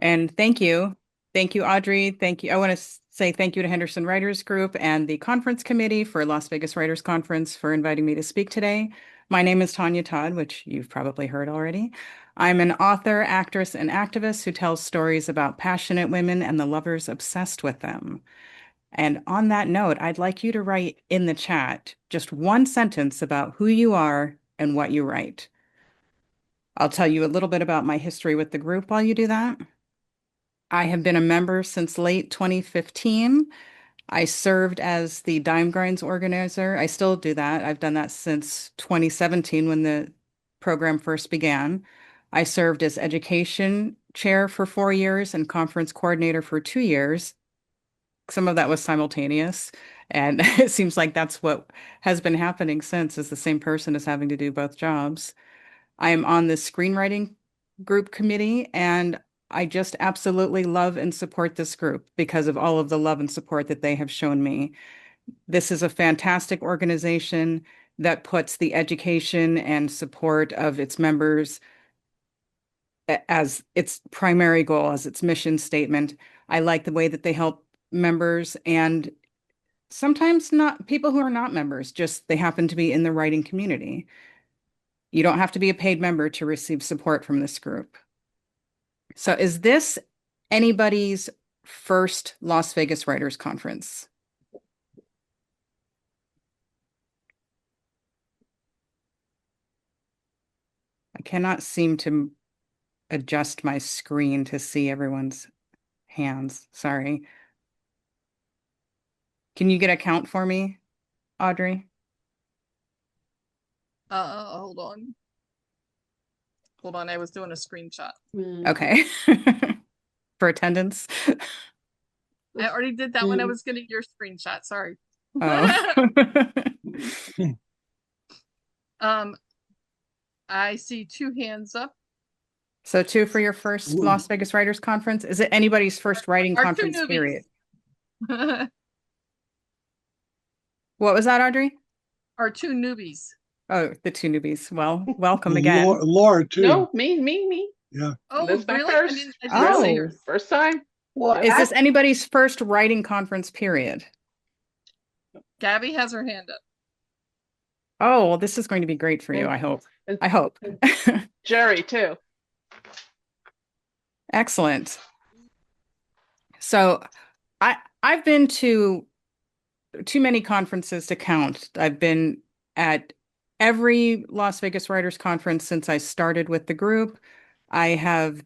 And thank you. Thank you, Audrey. Thank you. I want to say thank you to Henderson Writers Group and the conference committee for Las Vegas Writers Conference for inviting me to speak today. My name is Tonya Todd, which you've probably heard already. I'm an author, actress, and activist who tells stories about passionate women and the lovers obsessed with them. And on that note, I'd like you to write in the chat just one sentence about who you are and what you write. I'll tell you a little bit about my history with the group while you do that. I have been a member since late 2015. I served as the Dime Grinds organizer. I still do that. I've done that since 2017 when the program first began. I served as education chair for 4 years and conference coordinator for 2 years. Some of that was simultaneous. And it seems like that's what has been happening since, is the same person is having to do both jobs. I am on the screenwriting group committee, and I just absolutely love and support this group because of all of the love and support that they have shown me. This is a fantastic organization that puts the education and support of its members as its primary goal, as its mission statement. I like the way that they help members and sometimes not people who are not members, just they happen to be in the writing community. You don't have to be a paid member to receive support from this group. So is this anybody's first Las Vegas Writers Conference? I cannot seem to adjust my screen to see everyone's hands. Sorry. Can you get a count for me, Audrey? Hold on. Hold on, I was doing a screenshot. Okay. For attendance. I already did that when I was getting your screenshot. Sorry. Oh. I see 2 hands up. So 2 for your first Las Vegas Writers Conference. Is it anybody's first writing Our 2 conference period? newbies. What was that, Audrey? Our 2 newbies. Oh, the 2 newbies. Well, welcome again. Laura, too. No, me. Yeah. Oh, This is my really? first. I didn't see Oh. her. First time. Well, is this anybody's first writing conference period? Gabby has her hand up. Oh, well, this is going to be great for you, I hope. I hope. Jerry, too. Excellent. So I've been to too many conferences to count. I've been at every Las Vegas Writers Conference since I started with the group. I have,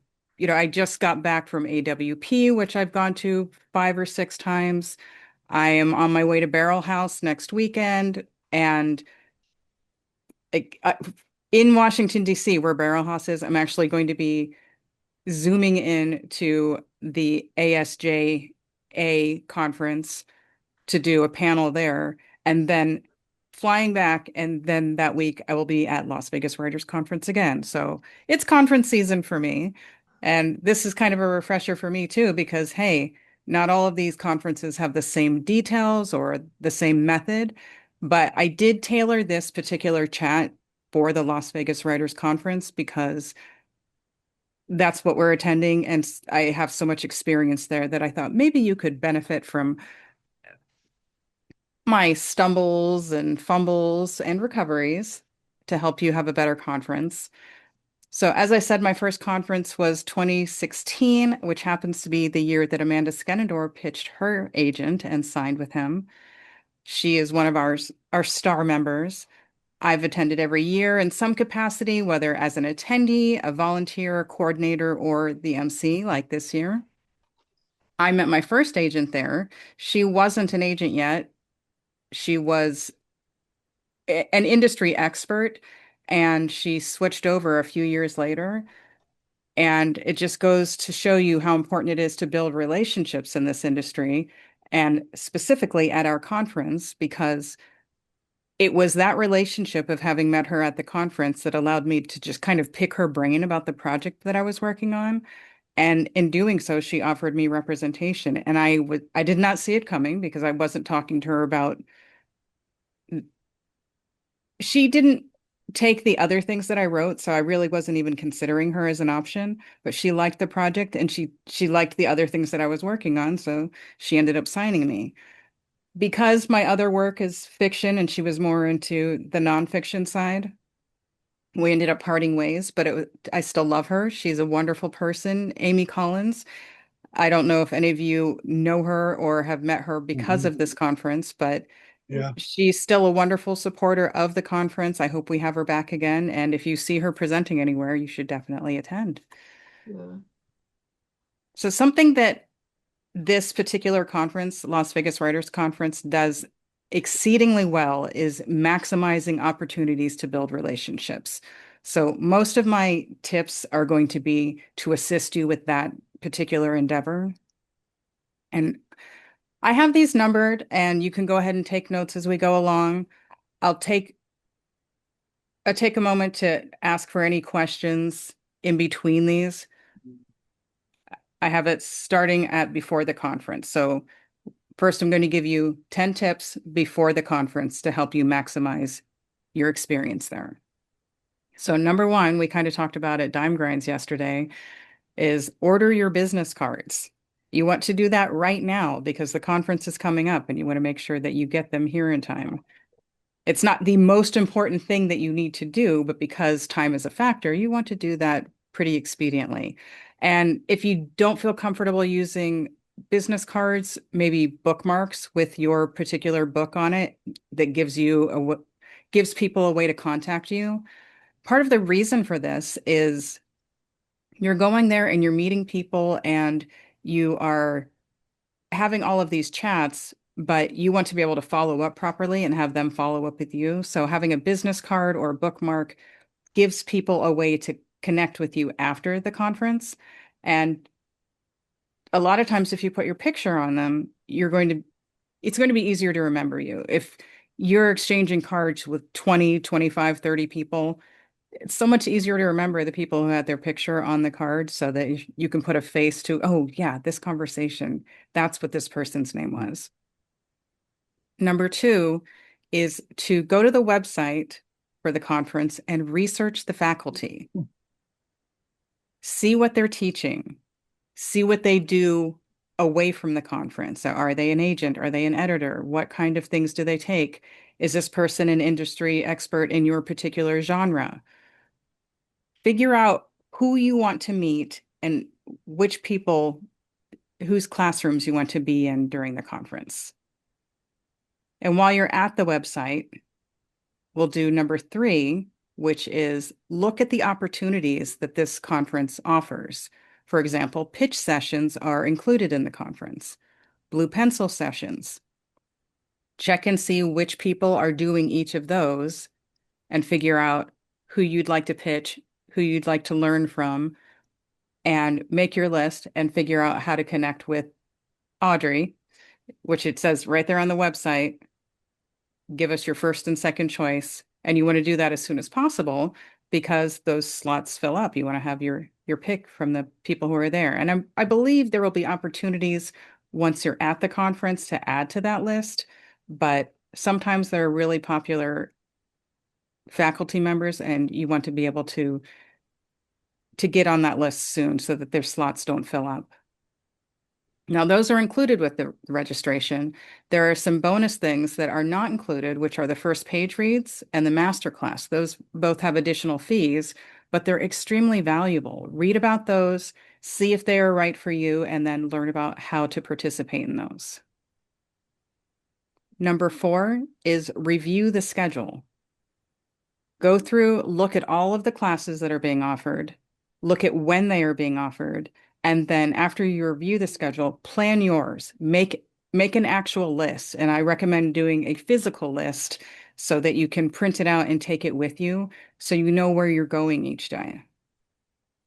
I just got back from AWP, which I've gone to 5 or 6 times. I am on my way to Barrel House next weekend, and in Washington, D.C., where Barrel House is, I'm actually going to be zooming in to the ASJA conference to do a panel there, and then flying back. And then that week, I will be at Las Vegas Writers Conference again. So it's conference season for me. And this is kind of a refresher for me, too, because, hey, not all of these conferences have the same details or the same method. But I did tailor this particular chat for the Las Vegas Writers Conference because that's what we're attending. And I have so much experience there that I thought maybe you could benefit from my stumbles and fumbles and recoveries to help you have a better conference. So, as I said, my first conference was 2016, which happens to be the year that Amanda Skenador pitched her agent and signed with him. She is one of our star members. I've attended every year in some capacity, whether as an attendee, a volunteer, a coordinator, or the MC, like this year. I met my first agent there. She wasn't an agent yet. She was an industry expert, and she switched over a few years later. And it just goes to show you how important it is to build relationships in this industry, and specifically at our conference, because it was that relationship of having met her at the conference that allowed me to just kind of pick her brain about the project that I was working on. And in doing so, she offered me representation. And I did not see it coming because I wasn't talking to her about, she didn't take the other things that I wrote. So I really wasn't even considering her as an option, but she liked the project and she liked the other things that I was working on. So she ended up signing me. Because my other work is fiction and she was more into the nonfiction side, we ended up parting ways, but I still love her. She's a wonderful person, Amy Collins. I don't know if any of you know her or have met her because of this conference, but Yeah. she's still a wonderful supporter of the conference. I hope we have her back again. And if you see her presenting anywhere, you should definitely attend. Yeah. So something that this particular conference, Las Vegas Writers Conference, does exceedingly well is maximizing opportunities to build relationships. So most of my tips are going to be to assist you with that particular endeavor. And I have these numbered, and you can go ahead and take notes as we go along. I'll take a moment to ask for any questions in between these. I have it starting at before the conference. So first, I'm going to give you 10 tips before the conference to help you maximize your experience there. So number one, we kind of talked about at Dime Grinds yesterday, is order your business cards. You want to do that right now because the conference is coming up and you want to make sure that you get them here in time. It's not the most important thing that you need to do, but because time is a factor, you want to do that pretty expediently. And if you don't feel comfortable using business cards, maybe bookmarks with your particular book on it that gives people a way to contact you. Part of the reason for this is you're going there and you're meeting people and you are having all of these chats, but you want to be able to follow up properly and have them follow up with you. So having a business card or a bookmark gives people a way to connect with you after the conference. And a lot of times, if you put your picture on them, it's going to be easier to remember you. If you're exchanging cards with 20, 25, 30 people, it's so much easier to remember the people who had their picture on the card so that you can put a face to, oh, yeah, this conversation, that's what this person's name was. Number two is to go to the website for the conference and research the faculty. See what they're teaching. See what they do away from the conference. So are they an agent? Are they an editor? What kind of things do they take? Is this person an industry expert in your particular genre? Figure out who you want to meet and which people, whose classrooms you want to be in during the conference. And while you're at the website, we'll do number three, which is look at the opportunities that this conference offers. For example, pitch sessions are included in the conference, blue pencil sessions. Check and see which people are doing each of those and figure out who you'd like to pitch, who you'd like to learn from, and make your list and figure out how to connect with Audrey, which it says right there on the website. Give us your first and second choice. And you want to do that as soon as possible because those slots fill up. You want to have your pick from the people who are there. And I believe there will be opportunities once you're at the conference to add to that list, but sometimes there are really popular faculty members and you want to be able to get on that list soon so that their slots don't fill up. Now, those are included with the registration. There are some bonus things that are not included, which are the first page reads and the masterclass. Those both have additional fees, but they're extremely valuable. Read about those, see if they are right for you, and then learn about how to participate in those. Number four is review the schedule. Go through, look at all of the classes that are being offered, look at when they are being offered, and then after you review the schedule, plan yours. Make an actual list. And I recommend doing a physical list so that you can print it out and take it with you so you know where you're going each day.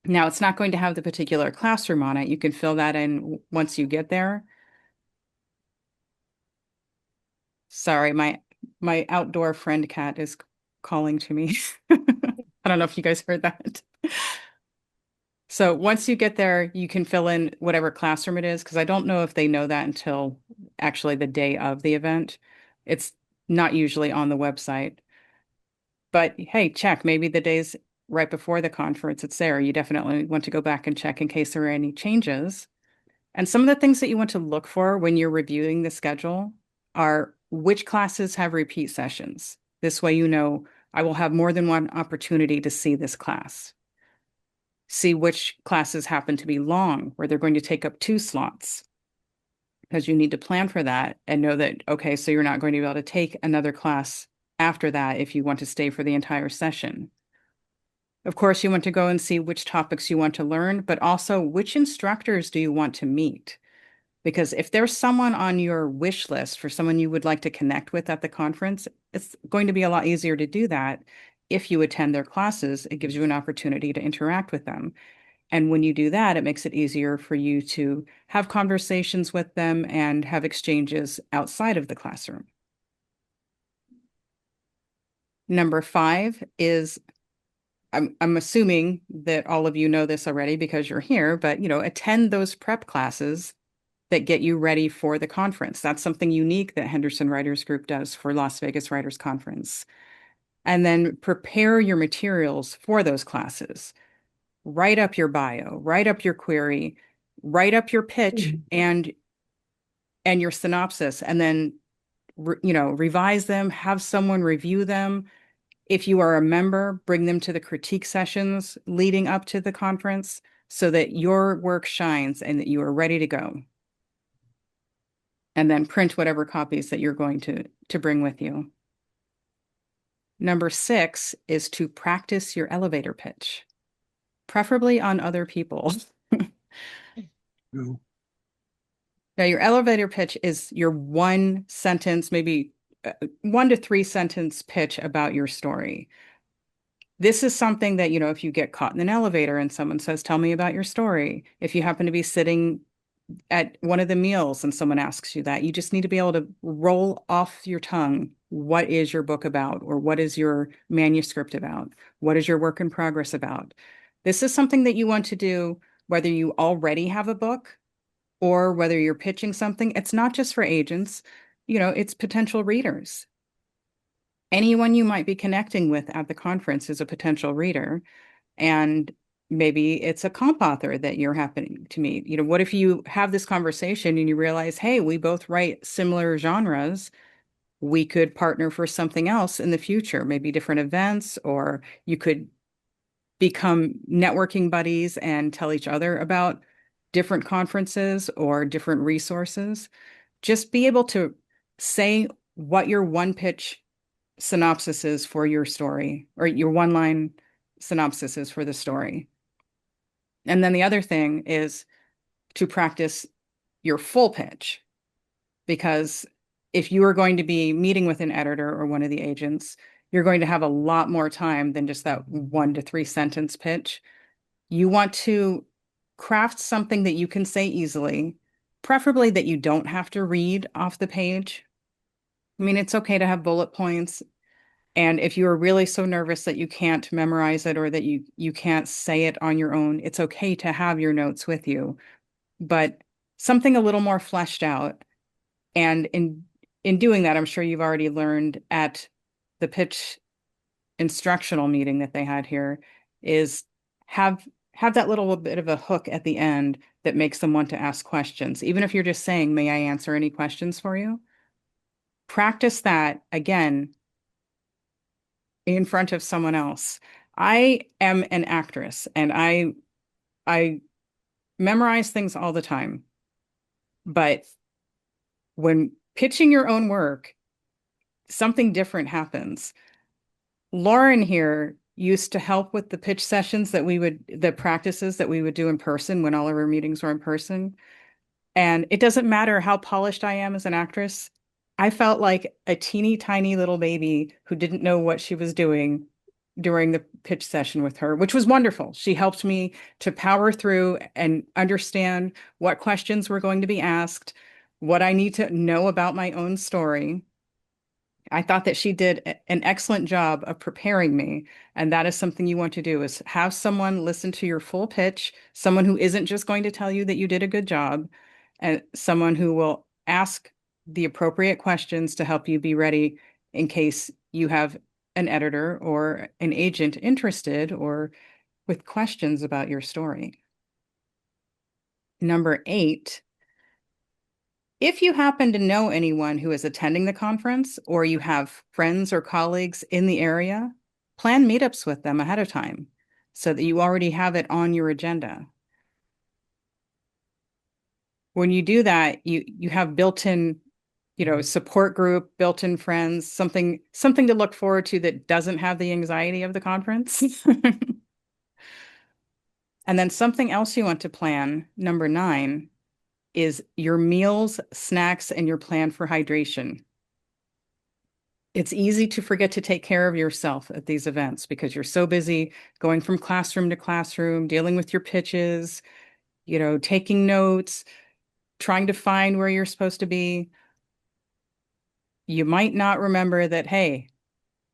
Now, it's not going to have the particular classroom on it. You can fill that in once you get there. Sorry, my outdoor friend cat is calling to me. I don't know if you guys heard that. So once you get there, you can fill in whatever classroom it is, because I don't know if they know that until actually the day of the event. It's not usually on the website. But hey, check. Maybe the days right before the conference, it's there. You definitely want to go back and check in case there are any changes. And some of the things that you want to look for when you're reviewing the schedule are which classes have repeat sessions. This way, you know, I will have more than one opportunity to see this class. See which classes happen to be long, where they're going to take up 2 slots, because you need to plan for that and know that, okay, so you're not going to be able to take another class after that if you want to stay for the entire session. Of course, you want to go and see which topics you want to learn, but also which instructors do you want to meet? Because if there's someone on your wish list for someone you would like to connect with at the conference, it's going to be a lot easier to do that if you attend their classes. It gives you an opportunity to interact with them. And when you do that, it makes it easier for you to have conversations with them and have exchanges outside of the classroom. Number 5 is, I'm assuming that all of you know this already because you're here, but attend those prep classes that get you ready for the conference. That's something unique that Henderson Writers Group does for Las Vegas Writers Conference. And then prepare your materials for those classes. Write up your bio, write up your query, write up your pitch and your synopsis, and then revise them, have someone review them. If you are a member, bring them to the critique sessions leading up to the conference so that your work shines and that you are ready to go. And then print whatever copies that you're going to bring with you. Number 6 is to practice your elevator pitch, preferably on other people. No. Now, your elevator pitch is your 1 sentence, maybe 1 to 3 sentence pitch about your story. This is something that, if you get caught in an elevator and someone says, tell me about your story, if you happen to be sitting at one of the meals and someone asks you that, you just need to be able to roll off your tongue. What is your book about? Or what is your manuscript about? What is your work in progress about? This is something that you want to do, whether you already have a book or whether you're pitching something. It's not just for agents, it's potential readers. Anyone you might be connecting with at the conference is a potential reader. And maybe it's a comp author that you're happening to meet. What if you have this conversation and you realize, hey, we both write similar genres. We could partner for something else in the future, maybe different events, or you could become networking buddies and tell each other about different conferences or different resources. Just be able to say what your one pitch synopsis is for your story, or your 1-line synopsis is for the story. And then the other thing is to practice your full pitch, because if you are going to be meeting with an editor or one of the agents, you're going to have a lot more time than just that 1 to 3 sentence pitch. You want to craft something that you can say easily, preferably that you don't have to read off the page. I mean, it's okay to have bullet points. And if you are really so nervous that you can't memorize it or that you can't say it on your own, it's okay to have your notes with you, but something a little more fleshed out. And in doing that, I'm sure you've already learned at the pitch instructional meeting that they had here, is have that little bit of a hook at the end that makes them want to ask questions. Even if you're just saying, may I answer any questions for you? Practice that again in front of someone else. I am an actress and I memorize things all the time. But when pitching your own work, something different happens. Lauren here used to help with the pitch sessions the practices that we would do in person when all of our meetings were in person. And it doesn't matter how polished I am as an actress. I felt like a teeny tiny little baby who didn't know what she was doing during the pitch session with her, which was wonderful. She helped me to power through and understand what questions were going to be asked, what I need to know about my own story. I thought that she did an excellent job of preparing me. And that is something you want to do, is have someone listen to your full pitch, someone who isn't just going to tell you that you did a good job, and someone who will ask the appropriate questions to help you be ready in case you have an editor or an agent interested or with questions about your story. Number 8, if you happen to know anyone who is attending the conference or you have friends or colleagues in the area, plan meetups with them ahead of time so that you already have it on your agenda. When you do that, you have built-in, support group, built-in friends, something to look forward to that doesn't have the anxiety of the conference. And then something else you want to plan, number 9, is your meals, snacks, and your plan for hydration. It's easy to forget to take care of yourself at these events because you're so busy going from classroom to classroom, dealing with your pitches, taking notes, trying to find where you're supposed to be. You might not remember that, hey,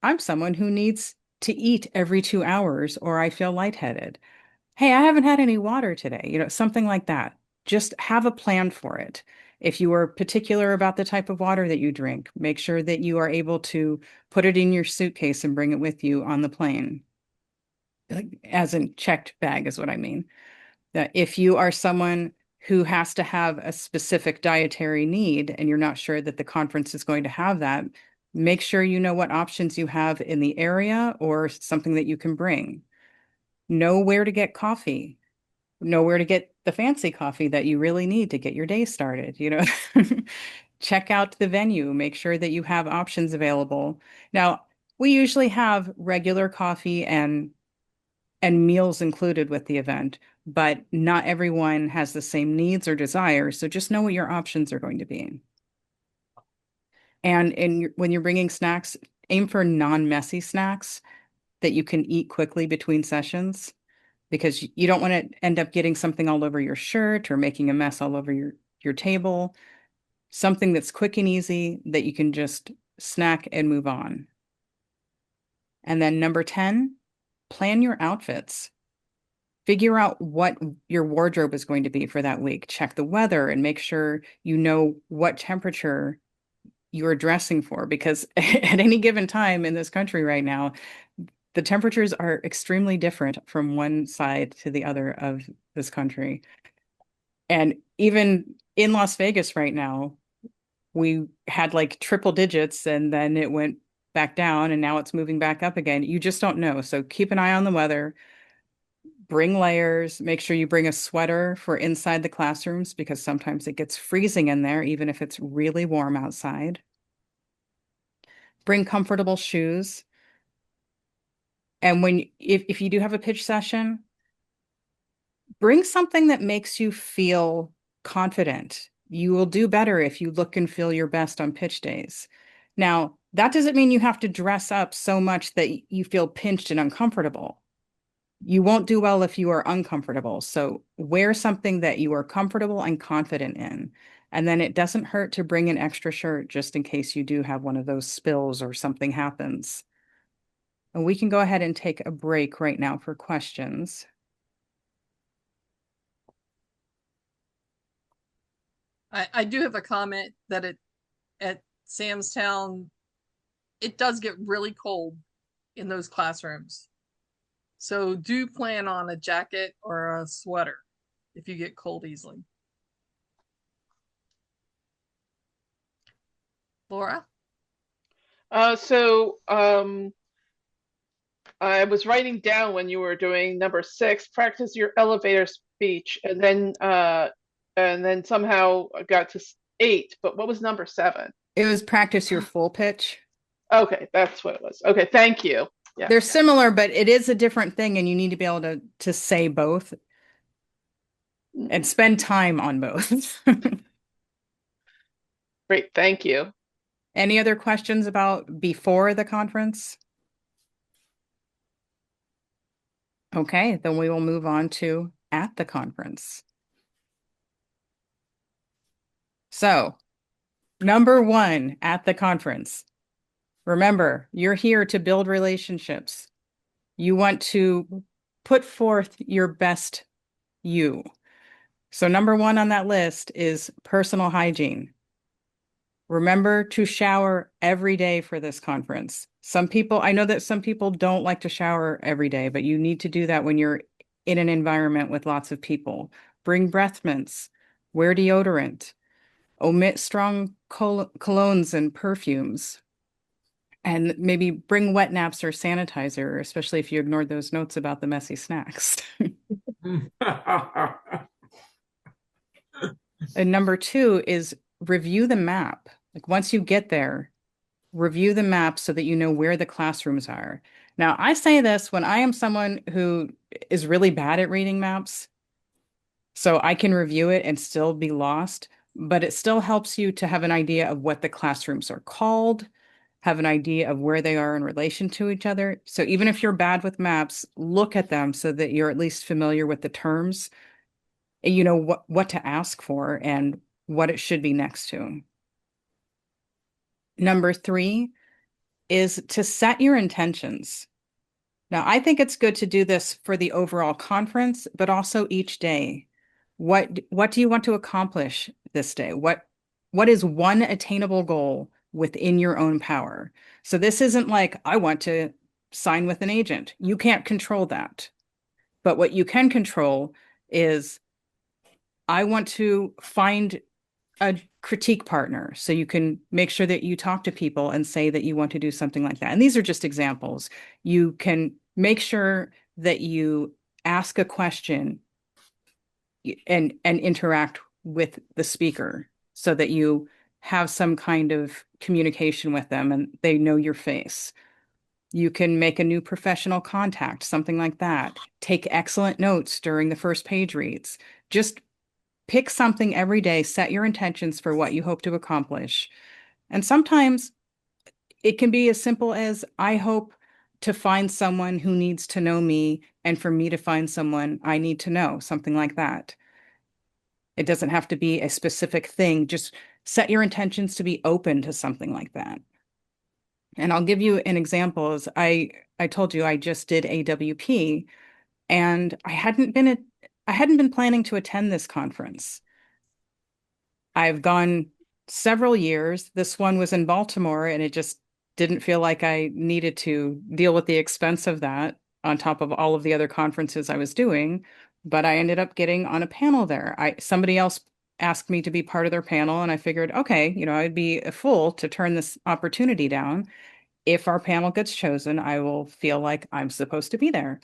I'm someone who needs to eat every 2 hours or I feel lightheaded. Hey, I haven't had any water today, something like that. Just have a plan for it. If you are particular about the type of water that you drink, make sure that you are able to put it in your suitcase and bring it with you on the plane. Like, as in checked bag is what I mean. That if you are someone who has to have a specific dietary need and you're not sure that the conference is going to have that, make sure you know what options you have in the area or something that you can bring. Know where to get coffee. Know where to get the fancy coffee that you really need to get your day started, Check out the venue, make sure that you have options available. Now, we usually have regular coffee and meals included with the event, but not everyone has the same needs or desires, so just know what your options are going to be. And when you're bringing snacks, aim for non-messy snacks that you can eat quickly between sessions, because you don't want to end up getting something all over your shirt or making a mess all over your table. Something that's quick and easy that you can just snack and move on. And then number 10, plan your outfits. Figure out what your wardrobe is going to be for that week. Check the weather and make sure you know what temperature you're dressing for, because at any given time in this country right now, the temperatures are extremely different from one side to the other of this country. And even in Las Vegas right now, we had like triple digits and then it went back down and now it's moving back up again. You just don't know. So keep an eye on the weather, bring layers, make sure you bring a sweater for inside the classrooms because sometimes it gets freezing in there, even if it's really warm outside. Bring comfortable shoes. And if you do have a pitch session, bring something that makes you feel confident. You will do better if you look and feel your best on pitch days. Now, that doesn't mean you have to dress up so much that you feel pinched and uncomfortable. You won't do well if you are uncomfortable. So wear something that you are comfortable and confident in. And then it doesn't hurt to bring an extra shirt just in case you do have one of those spills or something happens. And we can go ahead and take a break right now for questions. I do have a comment that at Sam's Town, it does get really cold in those classrooms. So do plan on a jacket or a sweater if you get cold easily. Laura? I was writing down when you were doing number 6, practice your elevator speech, and then somehow I got to 8. But what was number 7? It was practice your full pitch. Okay, that's what it was. Okay, thank you. Yeah, They're similar, but it is a different thing, and you need to be able to say both and spend time on both. great, thank you. Any other questions about before the conference? Okay, then we will move on to at the conference. So, number 1 at the conference. Remember, you're here to build relationships. You want to put forth your best you. So number 1 on that list is personal hygiene. Remember to shower every day for this conference. I know that some people don't like to shower every day, but you need to do that when you're in an environment with lots of people. Bring breath mints, wear deodorant, omit strong colognes and perfumes, and maybe bring wet naps or sanitizer, especially if you ignored those notes about the messy snacks. And number two is review the map. Like once you get there, review the map so that you know where the classrooms are. Now, I say this when I am someone who is really bad at reading maps, so I can review it and still be lost, but it still helps you to have an idea of what the classrooms are called, have an idea of where they are in relation to each other. So even if you're bad with maps, look at them so that you're at least familiar with the terms, and you know what to ask for and what it should be next to. Number three is to set your intentions. Now, I think it's good to do this for the overall conference, but also each day. What do you want to accomplish this day? What is one attainable goal within your own power? So this isn't like, I want to sign with an agent. You can't control that. But what you can control is, I want to find a critique partner. So you can make sure that you talk to people and say that you want to do something like that. And these are just examples. You can make sure that you ask a question and interact with the speaker so that you have some kind of communication with them and they know your face. You can make a new professional contact, something like that. Take excellent notes during the first page reads. Just pick something every day, set your intentions for what you hope to accomplish. And sometimes it can be as simple as, I hope to find someone who needs to know me, and for me to find someone I need to know, something like that. It doesn't have to be a specific thing. Just set your intentions to be open to something like that. And I'll give you an example. As I told you, I just did AWP, and I hadn't been planning to attend this conference. I've gone several years. This one was in Baltimore, and it just didn't feel like I needed to deal with the expense of that on top of all of the other conferences I was doing. But I ended up getting on a panel there. Somebody else asked me to be part of their panel, and I figured, okay, I'd be a fool to turn this opportunity down. If our panel gets chosen, I will feel like I'm supposed to be there.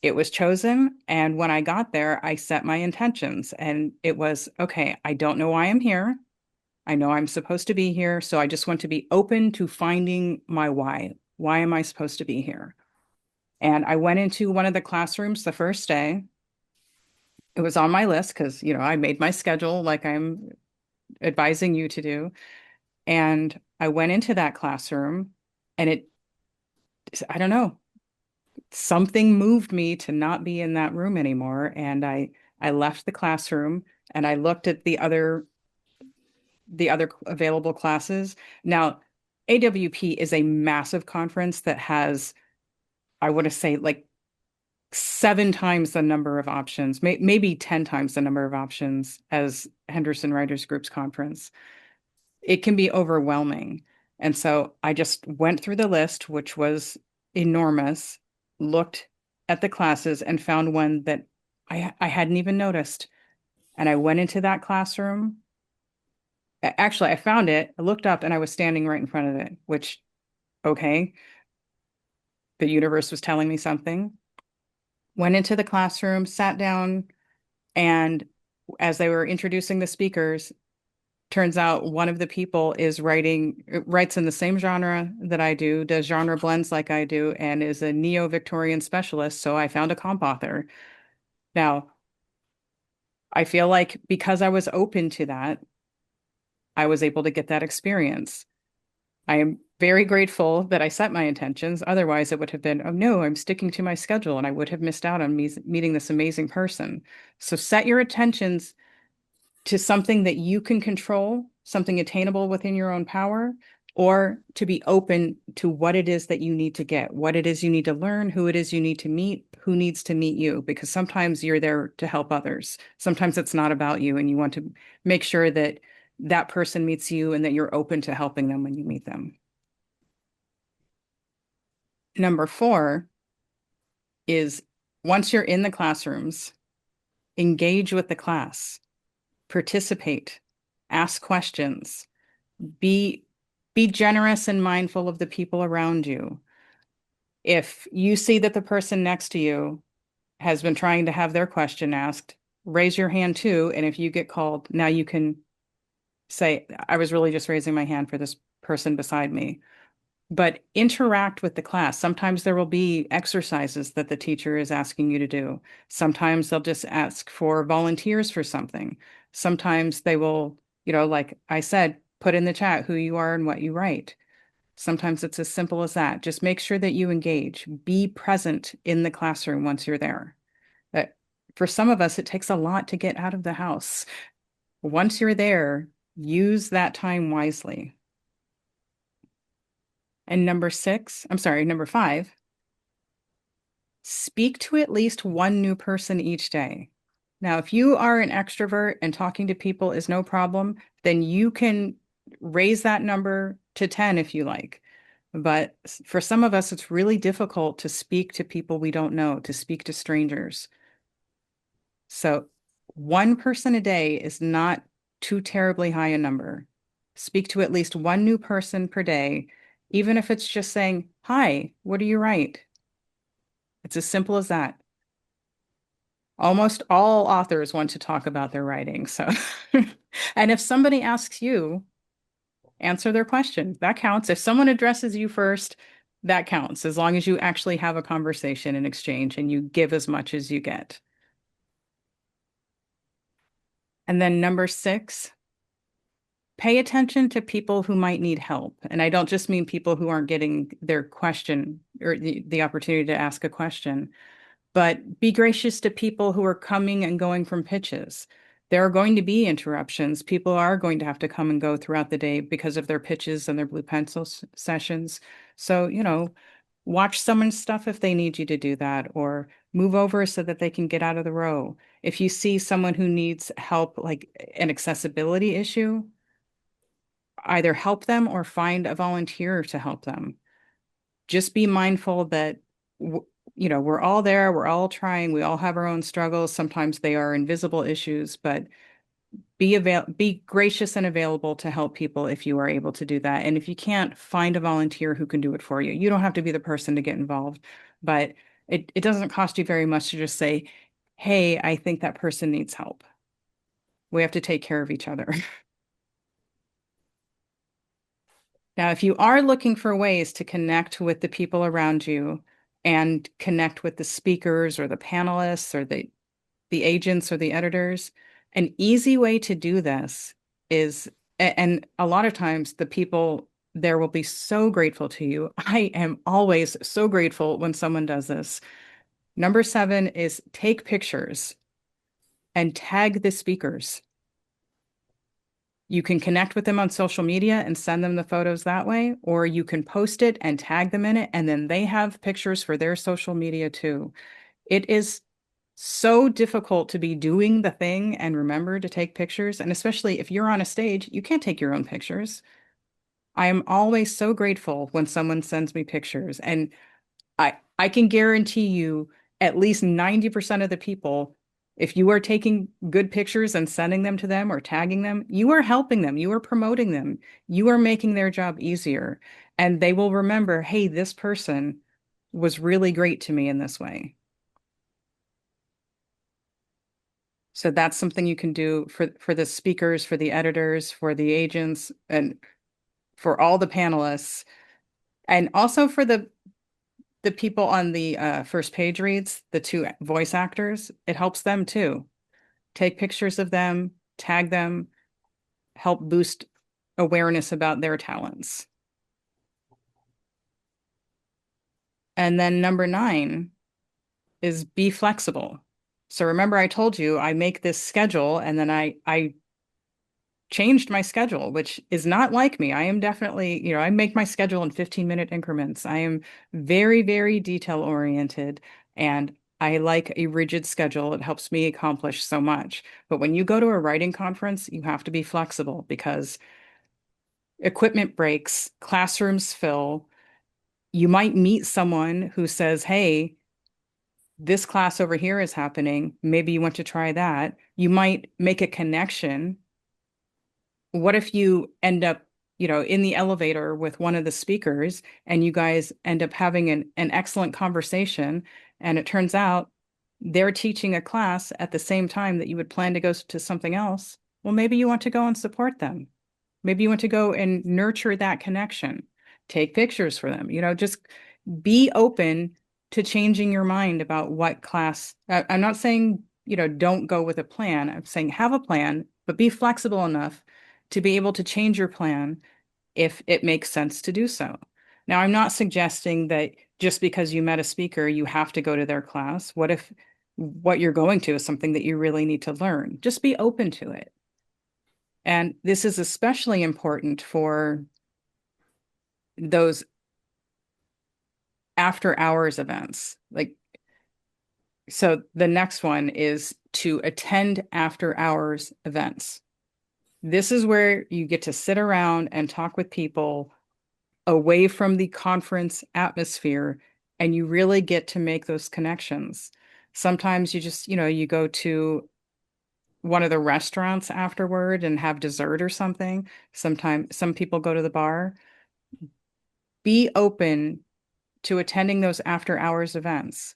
It was chosen, and when I got there, I set my intentions, and it was, okay, I don't know why I'm here. I know I'm supposed to be here, so I just want to be open to finding my why. Why am I supposed to be here? And I went into one of the classrooms the first day. It was on my list because, I made my schedule like I'm advising you to do. And I went into that classroom, and I don't know, something moved me to not be in that room anymore. And I left the classroom, and I looked at the other available classes. Now, AWP is a massive conference that has, I want to say, like 7 times the number of options, maybe 10 times the number of options as Henderson Writers Group's conference. It can be overwhelming. And so I just went through the list, which was enormous, looked at the classes, and found one that I hadn't even noticed. And I went into that classroom. Actually, I found it, I looked up, and I was standing right in front of it, which, okay, the universe was telling me something. Went into the classroom, sat down, and as they were introducing the speakers, turns out one of the people writes in the same genre that I do, does genre blends like I do, and is a neo-Victorian specialist. So I found a comp author. Now, I feel like because I was open to that, I was able to get that experience. I am very grateful that I set my intentions. Otherwise, it would have been, oh no, I'm sticking to my schedule, and I would have missed out on meeting this amazing person. So set your intentions to something that you can control, something attainable within your own power, or to be open to what it is that you need to get, what it is you need to learn, who it is you need to meet, who needs to meet you, because sometimes you're there to help others. Sometimes it's not about you, and you want to make sure that that person meets you and that you're open to helping them when you meet them. Number 4 is once you're in the classrooms, engage with the class, participate, ask questions, be generous and mindful of the people around you. If you see that the person next to you has been trying to have their question asked, raise your hand too. And if you get called, now you can say, I was really just raising my hand for this person beside me. But interact with the class. Sometimes there will be exercises that the teacher is asking you to do. Sometimes they'll just ask for volunteers for something. Sometimes they will, like I said, put in the chat who you are and what you write. Sometimes it's as simple as that. Just make sure that you engage. Be present in the classroom once you're there. For some of us, it takes a lot to get out of the house. Once you're there, use that time wisely. And number 5, speak to at least one new person each day. Now, if you are an extrovert and talking to people is no problem, then you can raise that number to 10 if you like. But for some of us, it's really difficult to speak to people we don't know, to speak to strangers. So one person a day is not too terribly high a number. Speak to at least one new person per day, even if it's just saying, hi, what do you write? It's as simple as that. Almost all authors want to talk about their writing. So, and if somebody asks you, answer their question. That counts. If someone addresses you first, that counts, as long as you actually have a conversation and exchange and you give as much as you get. And then number 6, pay attention to people who might need help. And I don't just mean people who aren't getting their question or the opportunity to ask a question, but be gracious to people who are coming and going from pitches. There are going to be interruptions. People are going to have to come and go throughout the day because of their pitches and their blue pencil sessions. So, watch someone's stuff if they need you to do that, or move over so that they can get out of the row. If you see someone who needs help, like an accessibility issue, either help them or find a volunteer to help them. Just be mindful that, we're all there, we're all trying, we all have our own struggles. Sometimes they are invisible issues, but be gracious and available to help people if you are able to do that. And if you can't, find a volunteer who can do it for you. You don't have to be the person to get involved, but it doesn't cost you very much to just say, hey, I think that person needs help. We have to take care of each other. Now, if you are looking for ways to connect with the people around you and connect with the speakers or the panelists or the agents or the editors, an easy way to do this is, and a lot of times the people there will be so grateful to you. I am always so grateful when someone does this. Number 7 is take pictures and tag the speakers. You can connect with them on social media and send them the photos that way, or you can post it and tag them in it, and then they have pictures for their social media too. It is so difficult to be doing the thing and remember to take pictures. And especially if you're on a stage, you can't take your own pictures. I am always so grateful when someone sends me pictures. And I can guarantee you at least 90% of the people, if you are taking good pictures and sending them to them or tagging them, you are helping them, you are promoting them, you are making their job easier. And they will remember, hey, this person was really great to me in this way. So that's something you can do for the speakers, for the editors, for the agents, and for all the panelists, and also for the people on the first page reads, the 2 voice actors. It helps them too. Take pictures of them, tag them, help boost awareness about their talents. And then number 9 is be flexible. So remember, I told you I make this schedule and then I changed my schedule, which is not like me. I am definitely, I make my schedule in 15-minute increments. I am very, very detail oriented, and I like a rigid schedule. It helps me accomplish so much. But when you go to a writing conference, you have to be flexible because equipment breaks, classrooms fill. You might meet someone who says, "Hey, this class over here is happening. Maybe you want to try that." You might make a connection. What if you end up, in the elevator with one of the speakers and you guys end up having an excellent conversation, and it turns out they're teaching a class at the same time that you would plan to go to something else? Well, maybe you want to go and support them. Maybe you want to go and nurture that connection, take pictures for them, just be open to changing your mind about what class. I'm not saying, don't go with a plan. I'm saying have a plan, but be flexible enough to be able to change your plan if it makes sense to do so. Now, I'm not suggesting that just because you met a speaker, you have to go to their class. What if what you're going to is something that you really need to learn? Just be open to it. And this is especially important for those after hours events. So the next one is to attend after hours events. This is where you get to sit around and talk with people away from the conference atmosphere, and you really get to make those connections. Sometimes you just, you go to one of the restaurants afterward and have dessert or something. Sometimes some people go to the bar. Be open to attending those after hours events.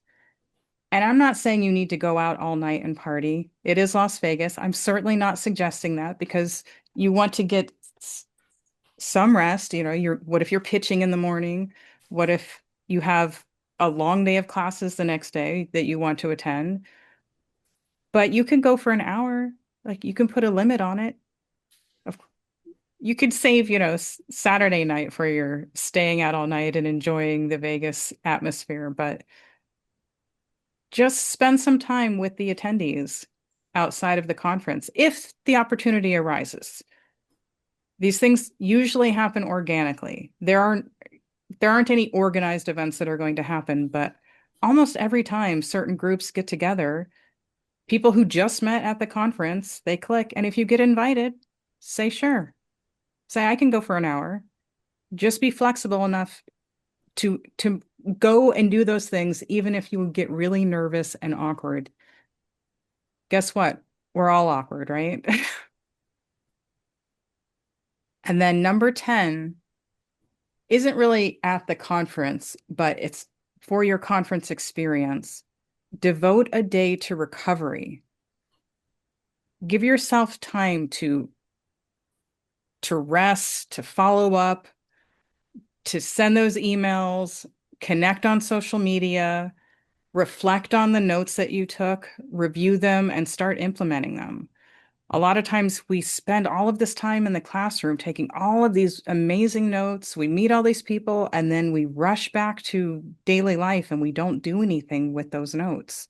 And I'm not saying you need to go out all night and party. It is Las Vegas. I'm certainly not suggesting that because you want to get some rest. What if you're pitching in the morning? What if you have a long day of classes the next day that you want to attend? But you can go for an hour. Like you can put a limit on it. Of You could save, Saturday night for your staying out all night and enjoying the Vegas atmosphere, but just spend some time with the attendees outside of the conference if the opportunity arises. These things usually happen organically. There aren't any organized events that are going to happen, but almost every time certain groups get together, people who just met at the conference, they click. And if you get invited, say sure. Say I can go for an hour. Just be flexible enough to go and do those things, even if you get really nervous and awkward. Guess what? We're all awkward, right? And then number 10 isn't really at the conference, but it's for your conference experience. Devote a day to recovery. Give yourself time to rest, to follow up, to send those emails, connect on social media, reflect on the notes that you took, review them, and start implementing them. A lot of times we spend all of this time in the classroom taking all of these amazing notes. We meet all these people, and then we rush back to daily life and we don't do anything with those notes.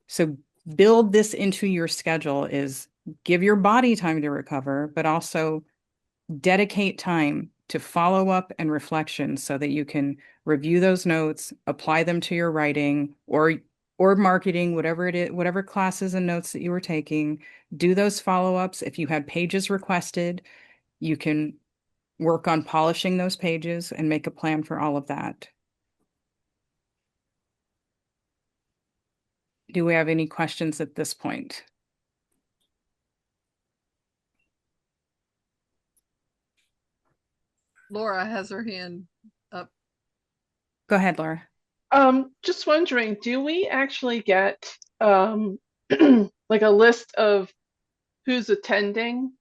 So build this into your schedule is give your body time to recover, but also dedicate time to follow up and reflection so that you can review those notes, apply them to your writing or marketing, whatever it is, whatever classes and notes that you were taking. Do those follow-ups. If you had pages requested, you can work on polishing those pages and make a plan for all of that. Do we have any questions at this point? Laura has her hand up. Go ahead, Laura. Just wondering, do we actually get like a list of who's attending?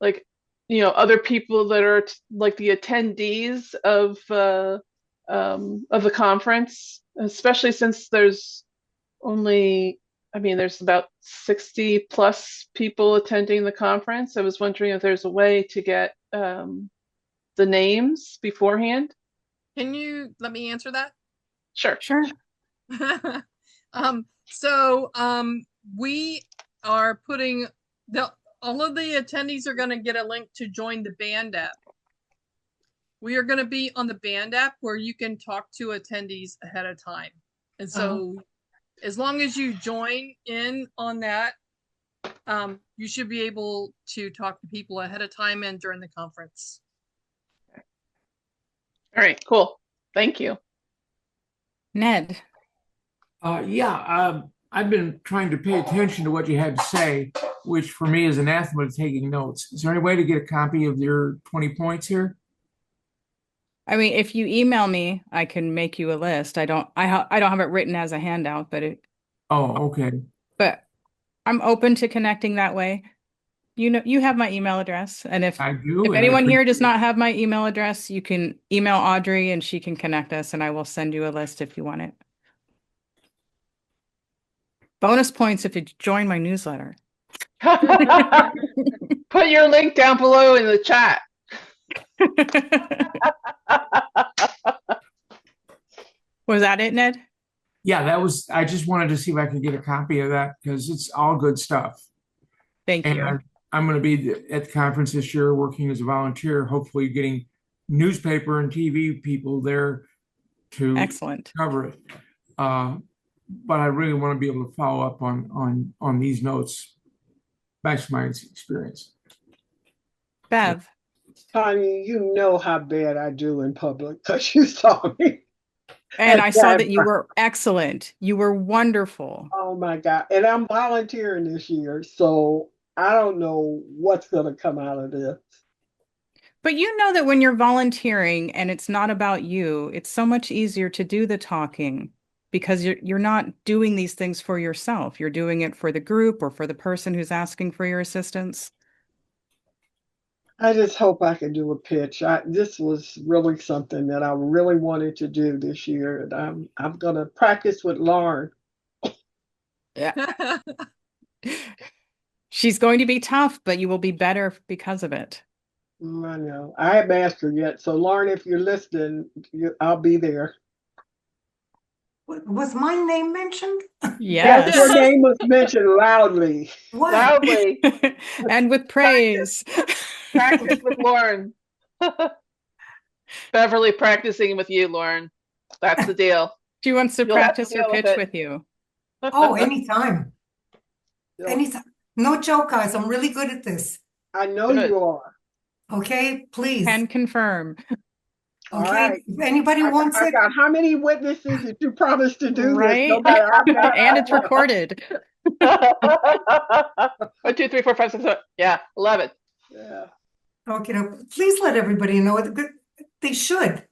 Like, other people that are like the attendees of the conference, especially since there's there's about 60 plus people attending the conference. I was wondering if there's a way to get the names beforehand. Can you let me answer that? Sure. Sure. We are putting all of the attendees are going to get a link to join the band app. We are going to be on the band app where you can talk to attendees ahead of time. And so as long as you join in on that, you should be able to talk to people ahead of time and during the conference. All right, cool. Thank you. Ned. I've been trying to pay attention to what you had to say, which for me is anathema to taking notes. Is there any way to get a copy of your 20 points here? I mean, if you email me, I can make you a list. I don't have it written as a handout, Oh, okay. but I'm open to connecting that way. You know, you have my email address, and I do, if and I anyone here does appreciate not have my email address, you can email Audrey and she can connect us, and I will send you a list if you want it. Bonus points if you join my newsletter. Put your link down below in the chat. Was that it, Ned? Yeah, I just wanted to see if I could get a copy of that because it's all good stuff. Thank And you. I'm going to be at the conference this year working as a volunteer, hopefully getting newspaper and TV people there to Excellent. cover it. But I really want to be able to follow up on these notes, based on my experience. Bev. Tanya, you know how bad I do in public because you saw me. And I saw Yeah. that you were excellent. You were wonderful. Oh my God. And I'm volunteering this year, so I don't know what's going to come out of this. But you know that when you're volunteering and it's not about you, it's so much easier to do the talking because you're not doing these things for yourself. You're doing it for the group or for the person who's asking for your assistance. I just hope I can do a pitch. This was really something that I really wanted to do this year, and I'm going to practice with Lauren. Yeah. She's going to be tough, but you will be better because of it. I know. I haven't asked her yet. So, Lauren, if you're listening, I'll be there. Was my name mentioned? Yes. Your name was mentioned loudly. What? Loudly. And with praise. Practice with Lauren. Beverly practicing with you, Lauren. That's the deal. She wants to You'll have to practice her deal with pitch it. with you. Oh, anytime. Yeah. Anytime. No joke, guys. I'm really good at this. I know Good. you are. Okay, please. Can confirm. All Okay, right. if anybody wants I it, got how many witnesses did you promise to do Right? this? No matter how bad And it's recorded. 1, 2, 3, 4, 5, 6, 7. Yeah, 11. Yeah. okay, please let everybody know. They should.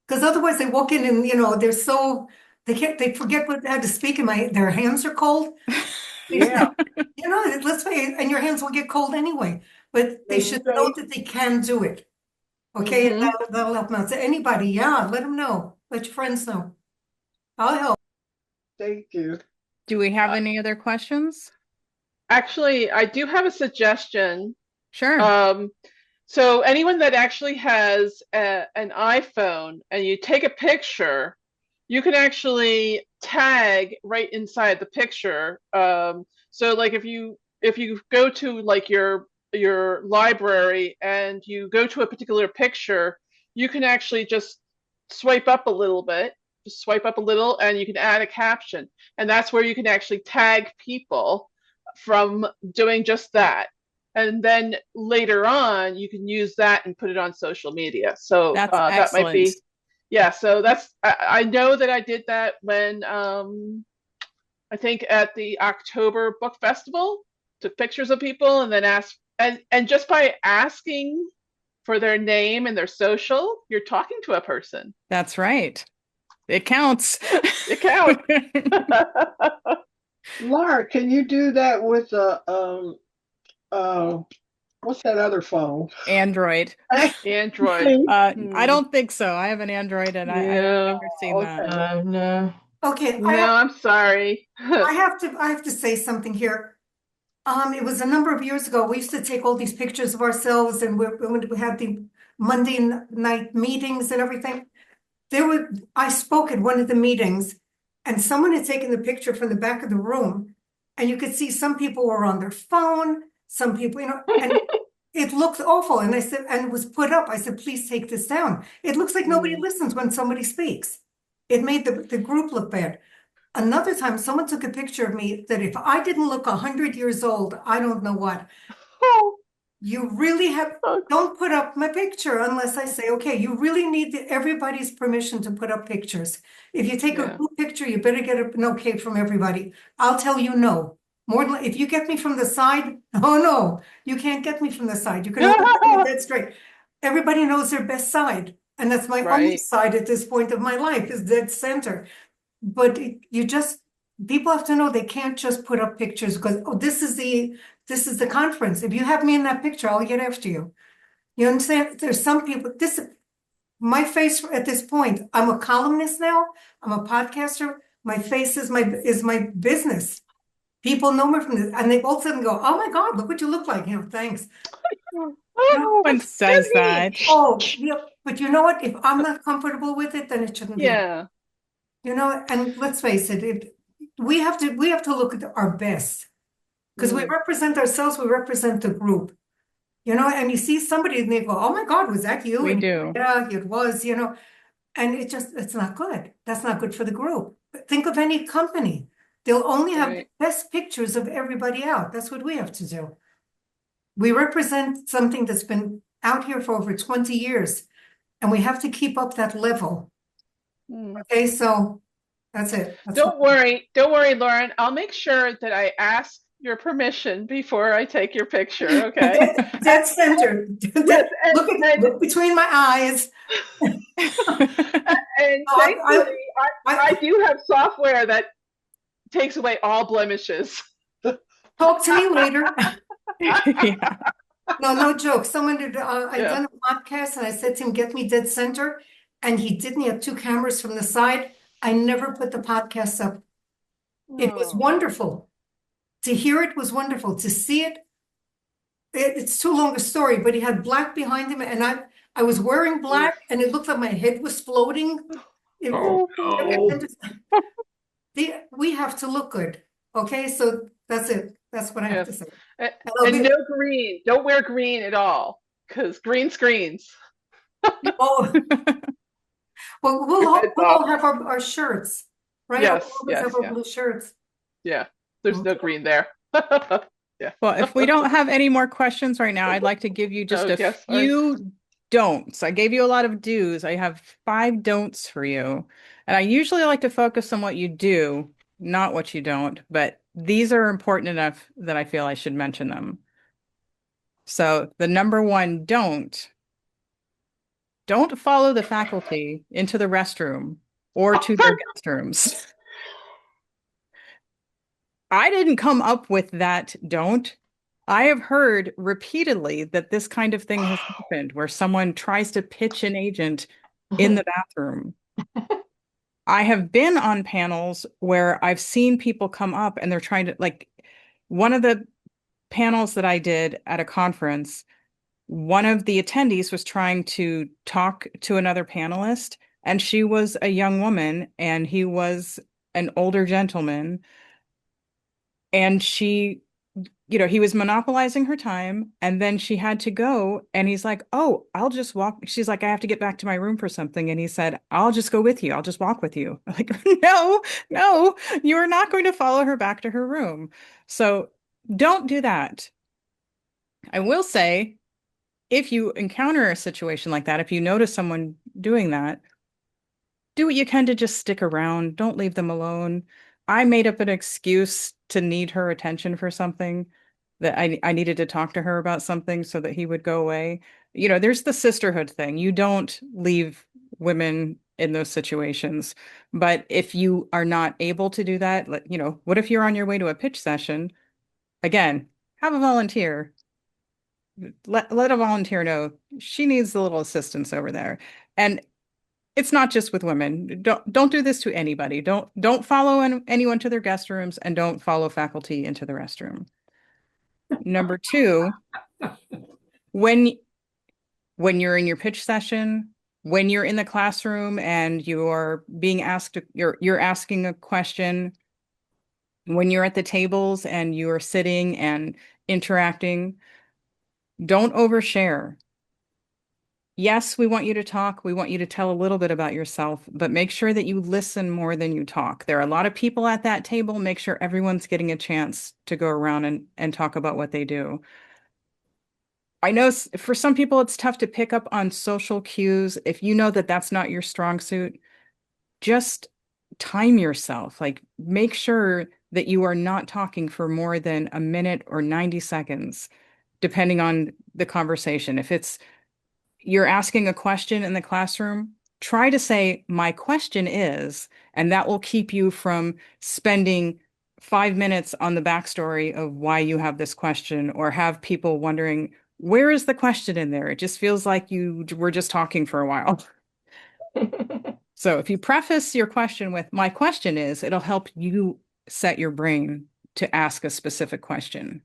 Because otherwise they walk in and, they're so, they forget how to speak and their hands are cold. Yeah. Let's say, and your hands will get cold anyway. But they should know that they can do it. Okay, and that'll help them out. So anybody, let them know. Let your friends know. I'll help. Thank you. Do we have any other questions? Actually, I do have a suggestion. Sure. So anyone that actually has an iPhone and you take a picture, you can actually tag right inside the picture. So like if you go to like your library and you go to a particular picture, you can actually just swipe up a little bit, and you can add a caption. And that's where you can actually tag people from doing just that. And then later on, you can use that and put it on social media. So That's that excellent. might be, yeah. So I know that I did that when I think at the October Book Festival, took pictures of people and then asked, and just by asking for their name and their social, you're talking to a person. That's right. It counts. It counts. Laura, can you do that with what's that other phone? Android. Android. I don't think so. I have an Android and I've never seen that. No. Okay, No, I'm sorry. I have to say something here. It was a number of years ago. We used to take all these pictures of ourselves, and when we had the Monday night meetings and everything. I spoke at one of the meetings, and someone had taken the picture from the back of the room, and you could see some people were on their phone, some people, and it looked awful. And I said, and it was put up. I said, please take this down. It looks like nobody listens when somebody speaks. It made the group look bad. another time, someone took a picture of me that if I didn't look 100 years old, I don't know what. Oh, You really have, oh, don't put up my picture unless I say, okay, you really need everybody's permission to put up pictures. If you take a yeah. group picture, you better get an okay from everybody. I'll tell you no. More than, if you get me from the side, oh no, you can't get me from the side. You can only get me dead straight. Everybody knows their best side. And that's my only Right. side at this point of my life is dead center. But you just, people have to know they can't just put up pictures because, oh, this is the conference. If you have me in that picture, I'll get after you. You understand? There's some people, my face at this point, I'm a columnist now. I'm a podcaster. My face is my business. People know me from this, and they both of them go, "Oh my God, look what you look like." Thanks. You know, Oh, One that's so says that. neat. oh, yeah, but you know what? If I'm not comfortable with it, then it shouldn't be. Yeah. And let's face it, we have to look at our best because we Mm, represent ourselves, we represent the group. And you see somebody and they go, "Oh my God, was that you?" We And do. yeah, it was, and it's not good. That's not good for the group. But think of any company. They'll only have the right. best pictures of everybody out. That's what we have to do. We represent something that's been out here for over 20 years, and we have to keep up that level. Mm. Okay, so that's it. That's what. Don't worry, Lauren. I'll make sure that I ask your permission before I take your picture, okay? Dead center. Yes, Look between my eyes. and I, thankfully, I, I I do have software that takes away all blemishes. talk to me later. Yeah. No, no joke. Someone did. I'd Yeah. done a podcast, and I said to him, "Get me dead center," and he didn't. He had two cameras from the side. I never put the podcast up. It was Oh, wonderful to hear. It was wonderful to see it. It's too long a story, but he had black behind him, and I was wearing oof. black, and it looked like my head was floating. It, Oh, no. we have to look good. Okay, so that's it. That's what I have Yes. to say. And, And I'll and be, no green. Don't wear green at all because green screens. oh, well, Your head's we'll off. all have our shirts, right? I'll Yes, always yes, have our yeah, blue shirts. yeah. There's no Okay. green there. Yeah. Well, if we don't have any more questions right now, I'd like to give you just Oh, a yes, sorry. few don'ts. I gave you a lot of do's. I have 5 don'ts for you. And I usually like to focus on what you do, not what you don't, but these are important enough that I feel I should mention them. So the number one don't follow the faculty into the restroom or to their guest rooms. I didn't come up with that don't. I have heard repeatedly that this kind of thing has happened where someone tries to pitch an agent in the bathroom. I have been on panels where I've seen people come up and they're trying to, like, one of the panels that I did at a conference, one of the attendees was trying to talk to another panelist, and she was a young woman and he was an older gentleman. And he was monopolizing her time, and then she had to go, and he's like, "Oh, I'll just walk." She's like, "I have to get back to my room for something." And he said, "I'll just go with you. I'll just walk with you." I'm like, "No, no, you are not going to follow her back to her room." So don't do that. I will say, if you encounter a situation like that, if you notice someone doing that, do what you can to just stick around. Don't leave them alone. I made up an excuse to need her attention for something, that I needed to talk to her about something so that he would go away. There's the sisterhood thing. You don't leave women in those situations. But if you are not able to do that, what if you're on your way to a pitch session? Again, have a volunteer. Let a volunteer know she needs a little assistance over there. And it's not just with women. Don't do this to anybody. Don't follow anyone to their guest rooms, and don't follow faculty into the restroom. Number two, when when you're in your pitch session, when you're in the classroom and you're being asked, you're asking a question, when you're at the tables and you are sitting and interacting, don't overshare. Yes, we want you to talk. We want you to tell a little bit about yourself, but make sure that you listen more than you talk. There are a lot of people at that table. Make sure everyone's getting a chance to go around and talk about what they do. I know for some people it's tough to pick up on social cues. If you know that that's not your strong suit, just time yourself. Like make sure that you are not talking for more than a minute or 90 seconds, depending on the conversation. If it's you're asking a question in the classroom, try to say, my question is, and that will keep you from spending 5 minutes on the backstory of why you have this question or have people wondering, where is the question in there? It just feels like you were just talking for a while. So if you preface your question with, my question is, it'll help you set your brain to ask a specific question.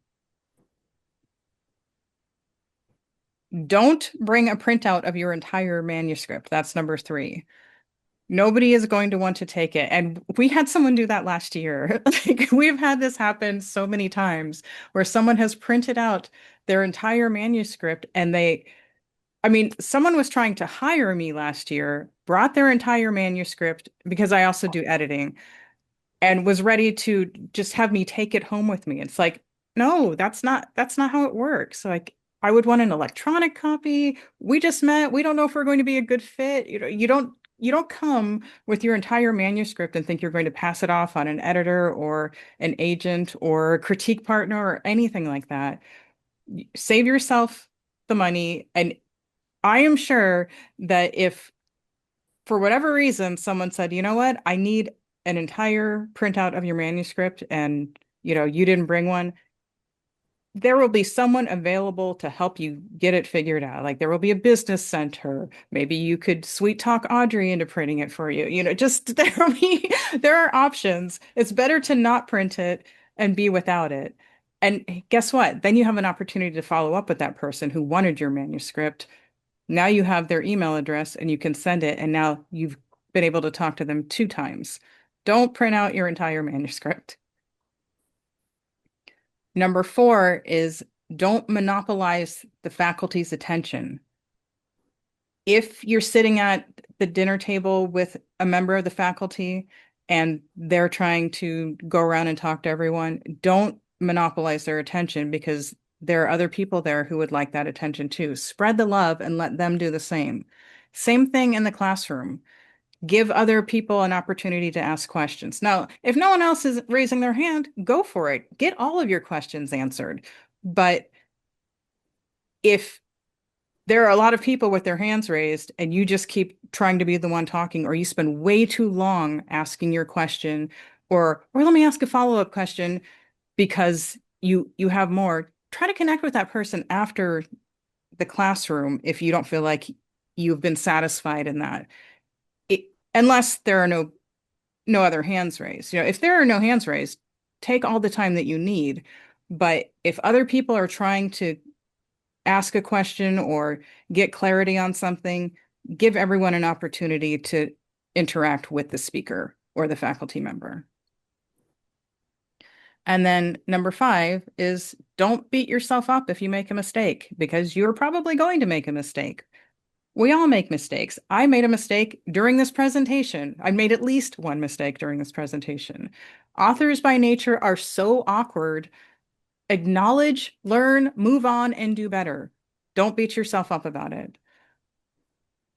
Don't bring a printout of your entire manuscript. That's number 3. Nobody is going to want to take it. And we had someone do that last year. Like we've had this happen so many times where someone has printed out their entire manuscript and I mean, someone was trying to hire me last year, brought their entire manuscript because I also do editing and was ready to just have me take it home with me. It's like, no, that's not how it works. Like I would want an electronic copy. We just met. We don't know if we're going to be a good fit. You don't come with your entire manuscript and think you're going to pass it off on an editor or an agent or a critique partner or anything like that. Save yourself the money. And I am sure that if for whatever reason, someone said, you know what, I need an entire printout of your manuscript and, you didn't bring one, there will be someone available to help you get it figured out. Like there will be a business center. Maybe you could sweet talk Audrey into printing it for you. Just there are options. It's better to not print it and be without it. And guess what? Then you have an opportunity to follow up with that person who wanted your manuscript. Now you have their email address and you can send it, and now you've been able to talk to them 2 times. Don't print out your entire manuscript. Number 4 is don't monopolize the faculty's attention. If you're sitting at the dinner table with a member of the faculty and they're trying to go around and talk to everyone, don't monopolize their attention because there are other people there who would like that attention too. Spread the love and let them do the same. Same thing in the classroom. Give other people an opportunity to ask questions. Now, if no one else is raising their hand, go for it. Get all of your questions answered. But if there are a lot of people with their hands raised and you just keep trying to be the one talking, or you spend way too long asking your question, or let me ask a follow-up question because you have more, try to connect with that person after the classroom if you don't feel like you've been satisfied in that. Unless there are no other hands raised. If there are no hands raised, take all the time that you need. But if other people are trying to ask a question or get clarity on something, give everyone an opportunity to interact with the speaker or the faculty member. And then number 5 is don't beat yourself up if you make a mistake, because you're probably going to make a mistake. We all make mistakes. I made a mistake during this presentation. I made at least one mistake during this presentation. Authors by nature are so awkward. Acknowledge, learn, move on, and do better. Don't beat yourself up about it.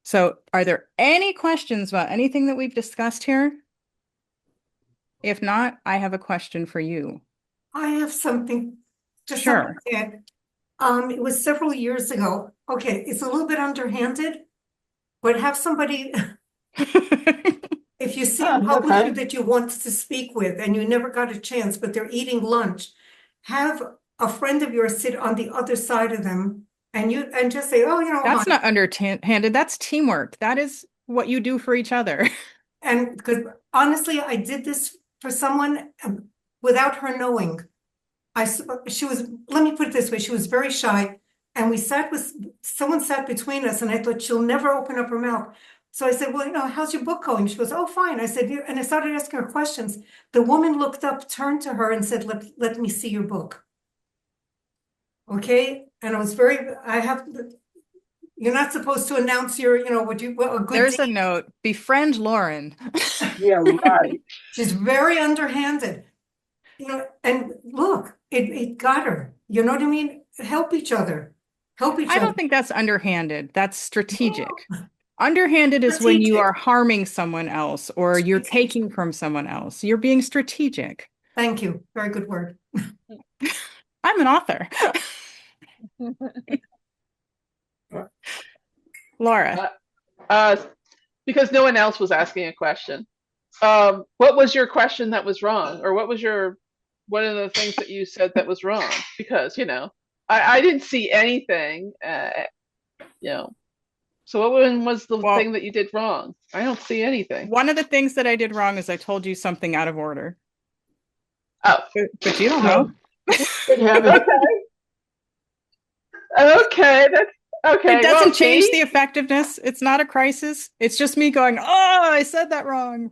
So, are there any questions about anything that we've discussed here? If not, I have a question for you. I have something, just Sure. something to add. It was several years ago. Okay, it's a little bit underhanded, but have somebody, if you see a publisher that you want to speak with and you never got a chance, but they're eating lunch, have a friend of yours sit on the other side of them and just say, oh, That's hi. not underhanded. That's teamwork. That is what you do for each other. And because honestly, I did this for someone without her knowing. She was, let me put it this way, she was very shy. And someone sat between us and I thought she'll never open up her mouth. So I said, well, how's your book going? She goes, oh, fine. I said, and I started asking her questions. The woman looked up, turned to her and said, let me see your book. Okay. And I have You're not supposed to announce your, a good There's deed. a note. Befriend Lauren. Yeah, right. She's very underhanded. And look, it got her. You know what I mean? Help each other. Help each I other. don't think that's underhanded. That's strategic. Underhanded is when you Strategic. are harming someone else or you're taking from someone else. You're being strategic. Thank you. Very good word. I'm an author. Laura. Because no one else was asking a question. What was your question that was wrong? Or what was one of the things that you said that was wrong? Because, I didn't see anything, So what one was the Well, thing that you did wrong? I don't see anything. one of the things that I did wrong is I told you something out of order. Oh, But you don't know. Good heavens. okay. That's okay. It doesn't Well, change see? the effectiveness. It's not a crisis. It's just me going, oh, I said that wrong.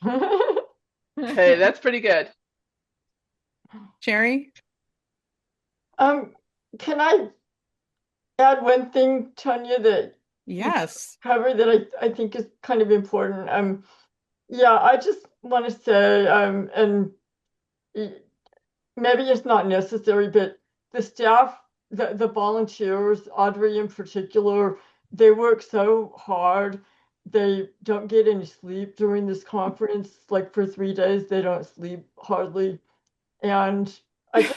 Hey, that's pretty good. Cherry? Can I add one thing, Tonya, that you Yes. covered that I think is kind of important? Yeah, I just want to say, and maybe it's not necessary, but the staff, the volunteers, Audrey in particular, they work so hard. They don't get any sleep during this conference. Like for 3 days, they don't sleep hardly. And I just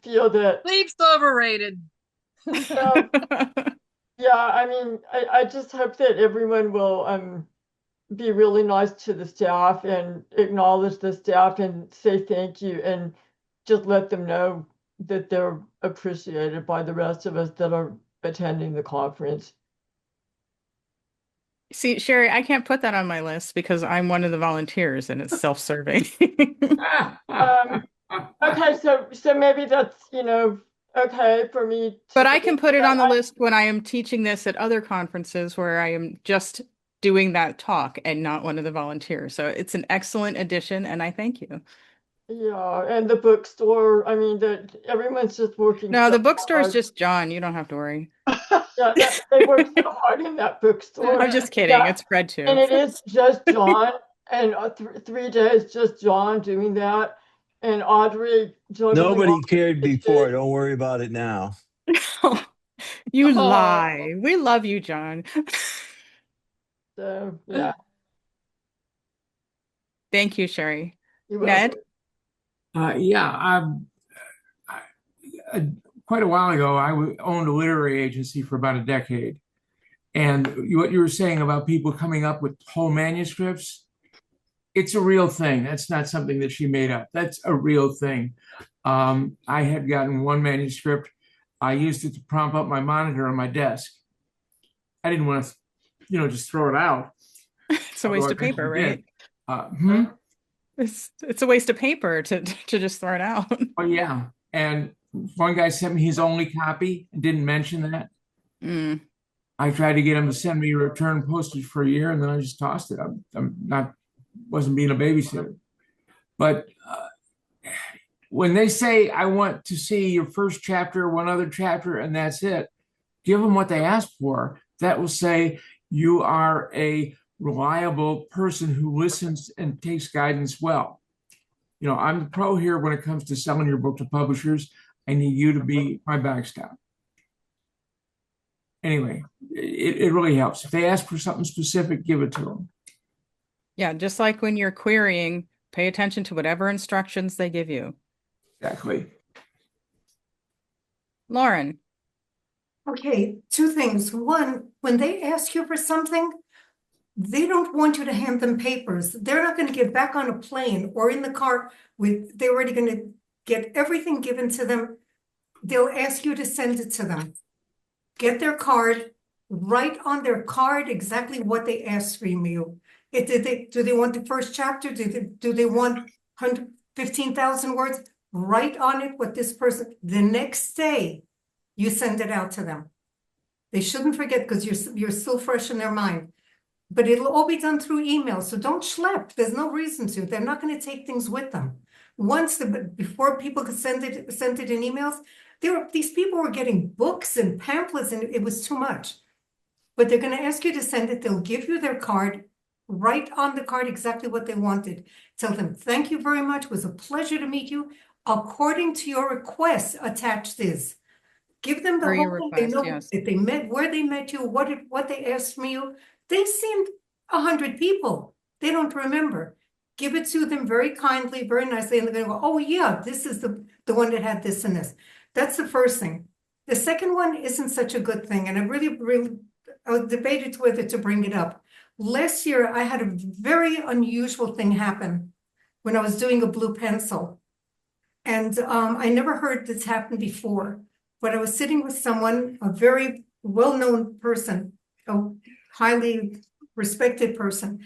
feel that, Sleep's overrated. well, yeah, I mean, I just hope that everyone will be really nice to the staff and acknowledge the staff and say thank you and just let them know that they're appreciated by the rest of us that are attending the conference. See, Sherry, I can't put that on my list because I'm one of the volunteers and it's self-serving. Okay, so maybe that's, okay for me But to I can put it on the I- list when I am teaching this at other conferences where I am just doing that talk and not one of the volunteers. So it's an excellent addition and I thank you. yeah, and the bookstore, I mean, that everyone's just working No, so the bookstore is hard. just John. You don't have to worry. Yeah, they work so hard in that bookstore. I'm just kidding. Yeah, It's Fred and too. it is just John, and 3 days just John doing that, and Audrey juggling all Nobody cared the before. dishes. Don't worry about it now. You Oh, lie. We love you, John. So yeah, Thank you, Sherry. you're Ned? welcome. Yeah, I, quite a while ago, owned a literary agency for about a decade. And what you were saying about people coming up with whole manuscripts, it's a real thing. That's not something that she made up. That's a real thing. I had gotten one manuscript. I used it to prop up my monitor on my desk. I didn't want to, just throw it out. It's a Although waste I of paper, eventually right? did. Hmm? It's a waste of paper to just throw it out. Oh, yeah. And one guy sent me his only copy and didn't mention that. Mm. I tried to get him to send me return postage for a year, and then I just tossed it. Wasn't being a babysitter. But when they say, I want to see your first chapter, one other chapter, and that's it, give them what they asked for. That will say you are a reliable person who listens and takes guidance well. I'm the pro here when it comes to selling your book to publishers. I need you to be my backstop. Anyway, it really helps. If they ask for something specific, give it to them. Yeah, just like when you're querying, pay attention to whatever instructions they give you. Exactly. Lauren? Okay, two things. One, when they ask you for something, they don't want you to hand them papers. They're not going to get back on a plane or in the car they're already going to get everything given to them. They'll ask you to send it to them. Get their card, write on their card exactly what they asked from you. Do they want the first chapter? Do they want 15,000 words? Write on it what this person, the next day, you send it out to them. They shouldn't forget because you're still fresh in their mind. But it'll all be done through email. So don't schlep. There's no reason to. They're not going to take things with them. Once before people could send it in emails, these people were getting books and pamphlets, and it was too much. But they're going to ask you to send it. They'll give you their card, write on the card exactly what they wanted. Tell them, thank you very much. It was a pleasure to meet you. According to your request, attach this. Give them the Per your whole thing. They request, know yes. if they met, where they met you, what they asked from you. They seemed 100 people. They don't remember. Give it to them very kindly, very nicely, and they're going to go, oh yeah, this is the one that had this and this. That's the first thing. The second one isn't such a good thing, and I debated whether to bring it up. Last year, I had a very unusual thing happen when I was doing a blue pencil. And I never heard this happen before, but I was sitting with someone, a very well-known person, a highly respected person,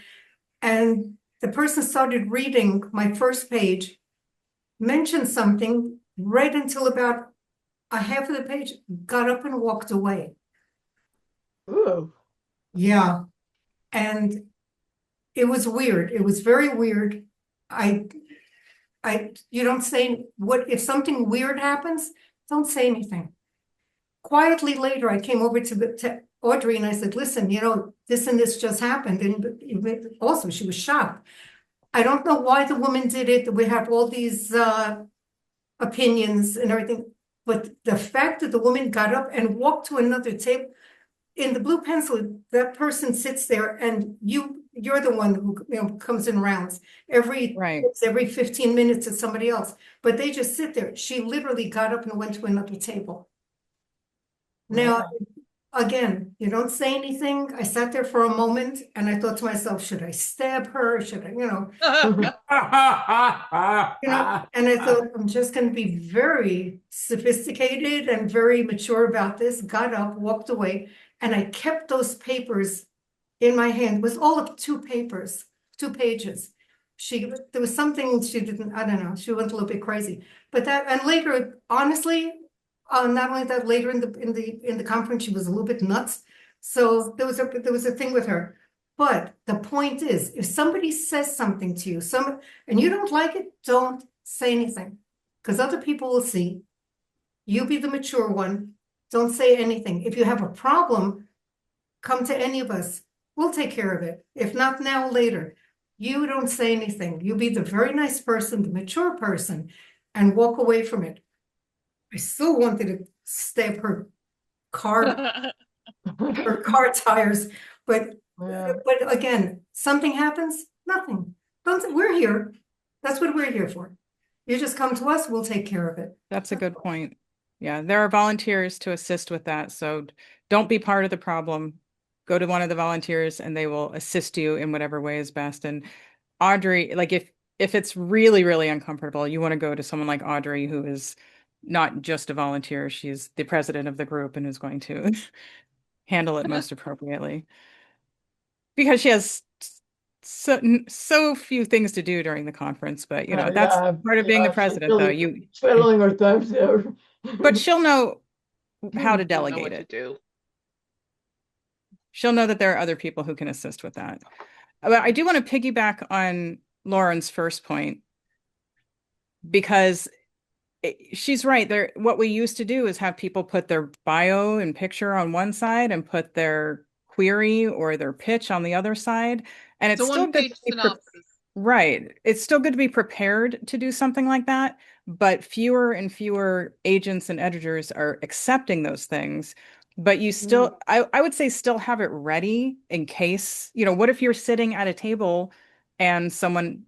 and the person started reading my first page, mentioned something, read until about a half of the page, got up and walked away. Ooh. Yeah. And it was weird. It was very weird. You don't say if something weird happens, don't say anything. Quietly later, I came over to Audrey and I said, listen, this and this just happened. And also she was shocked. I don't know why the woman did it. We have all these opinions and everything, but the fact that the woman got up and walked to another table, in the blue pencil, that person sits there and you're the one who comes in rounds every 15 minutes it's somebody else, but they just sit there. She literally got up and went to another table. Now, again, you don't say anything. I sat there for a moment and I thought to myself, should I stab her? Should I, and I thought, I'm just going to be very sophisticated and very mature about this. Got up, walked away, and I kept those papers in my hand. It was all of 2 papers, 2 pages. There was something she didn't, I don't know, she went a little bit crazy. But and later, honestly, not only that, later in the conference, she was a little bit nuts. So there was a thing with her. But the point is, if somebody says something to you, and you don't like it, don't say anything, because other people will see. You be the mature one. Don't say anything. If you have a problem, come to any of us. We'll take care of it. If not now, later. You don't say anything. You be the very nice person, the mature person, and walk away from it. I still wanted to stab her car tires, but again, something happens, nothing. We're here. That's what we're here for. You just come to us, we'll take care of it. That's a good point. Yeah, there are volunteers to assist with that. So don't be part of the problem. Go to one of the volunteers and they will assist you in whatever way is best. And Audrey, like if it's really, really uncomfortable, you want to go to someone like Audrey, who is not just a volunteer, she's the president of the group and is going to handle it most appropriately. Because she has so few things to do during the conference, but that's part of being the president, though. You twiddling her thumbs there. But she'll know how to delegate it. She'll know that there are other people who can assist with that. But I do want to piggyback on Lauren's first point, because she's right. There, what we used to do is have people put their bio and picture on one side and put their query or their pitch on the other side. And it's still good to be right. It's still good to be prepared to do something like that, but fewer and fewer agents and editors are accepting those things. But you still, I would say, still have it ready in case, what if you're sitting at a table and someone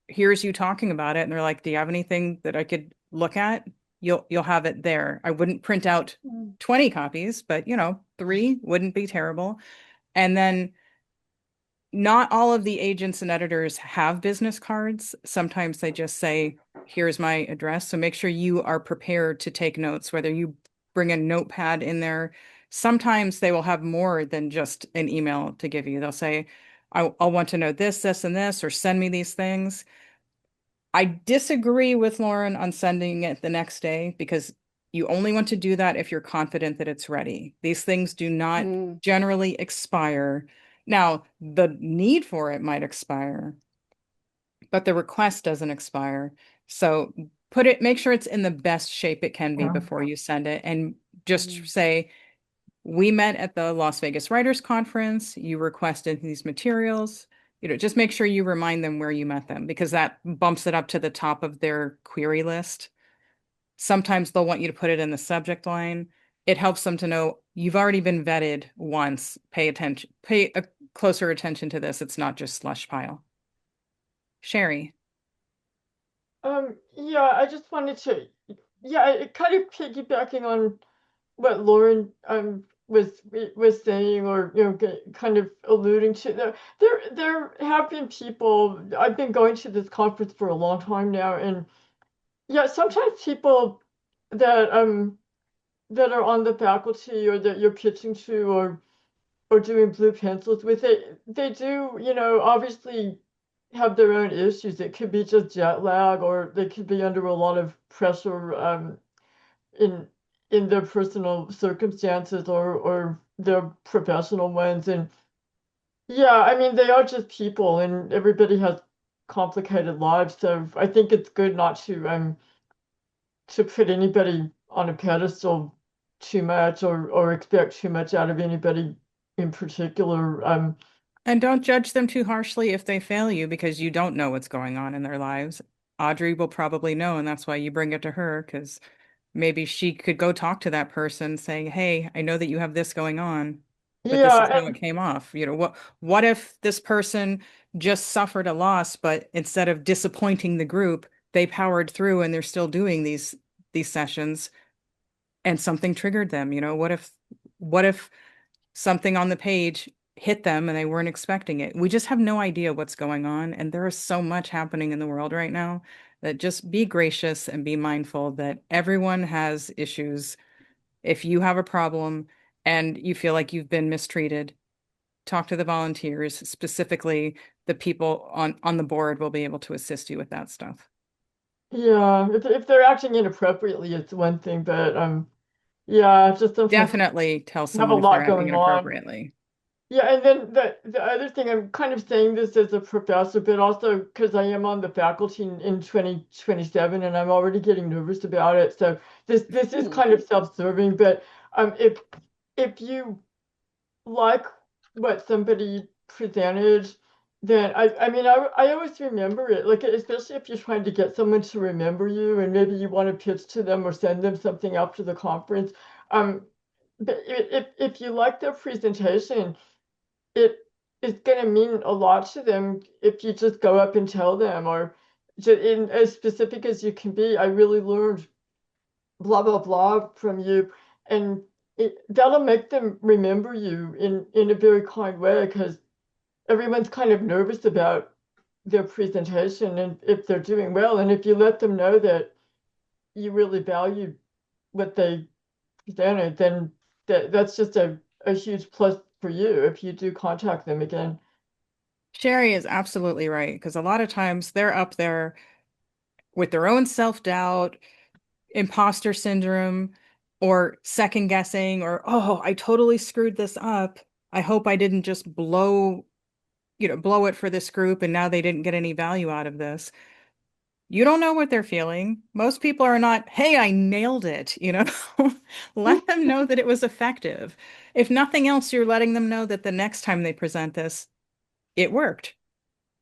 hears you talking about it and they're like, do you have anything that I could look at? You'll have it there. I wouldn't print out 20 copies, but 3 wouldn't be terrible. And then not all of the agents and editors have business cards. Sometimes they just say, here's my address. So make sure you are prepared to take notes, whether you bring a notepad in there. Sometimes they will have more than just an email to give you. They'll say, I'll want to know this, this, and this, or send me these things. I disagree with Lauren on sending it the next day, because you only want to do that if you're confident that it's ready. These things do not generally expire. Now, the need for it might expire, but the request doesn't expire. So make sure it's in the best shape it can be before you send it. And just say, we met at the Las Vegas Writers Conference. You requested these materials. Just make sure you remind them where you met them because that bumps it up to the top of their query list. Sometimes they'll want you to put it in the subject line. It helps them to know you've already been vetted once. Pay attention, pay a closer attention to this. It's not just slush pile. Sherry. Yeah, I just wanted to, yeah, it kind of piggybacking on what Lauren was saying, or kind of alluding to. There have been people. I've been going to this conference for a long time now, and yeah, sometimes people that that are on the faculty or that you're pitching to, or doing blue pencils with it, they do, obviously have their own issues. It could be just jet lag, or they could be under a lot of pressure in their personal circumstances, or their professional ones. And yeah, I mean, they are just people, and everybody has complicated lives. So I think it's good not to put anybody on a pedestal too much, or expect too much out of anybody in particular. And don't judge them too harshly if they fail you because you don't know what's going on in their lives. Audrey will probably know, and that's why you bring it to her because maybe she could go talk to that person saying, "Hey, I know that you have this going on, but this is Yeah, how it came off." What if this person just suffered a loss, but instead of disappointing the group, they powered through and they're still doing these sessions and something triggered them? What if something on the page hit them and they weren't expecting it? We just have no idea what's going on. And there is so much happening in the world right now that just be gracious and be mindful that everyone has issues. If you have a problem and you feel like you've been mistreated, talk to the volunteers, specifically the people on the board will be able to assist you with that stuff. yeah. If they're acting inappropriately, it's one thing, but yeah, just sometimes Definitely tell have a someone if they're lot acting going on. inappropriately. Yeah, and then the other thing, I'm kind of saying this as a professor, but also because I am on the faculty in 2027, and I'm already getting nervous about it. So this is kind of self-serving, but if you like what somebody presented, then I mean, I always remember it, like especially if you're trying to get someone to remember you, and maybe you want to pitch to them or send them something after the conference. Um, but if you like their presentation, it is going to mean a lot to them if you just go up and tell them, or just in as specific as you can be. I really learned blah blah blah from you, and that'll make them remember you in a very kind way, because everyone's kind of nervous about their presentation, and if they're doing well, and if you let them know that you really value what they presented, then that's just a huge plus for you if you do contact them again. Sherry is absolutely right because a lot of times they're up there with their own self-doubt, imposter syndrome, or second guessing, or, oh, I totally screwed this up. I hope I didn't just blow it for this group and now they didn't get any value out of this. You don't know what they're feeling. Most people are not, hey, I nailed it. Let them know that it was effective. If nothing else, you're letting them know that the next time they present this, it worked.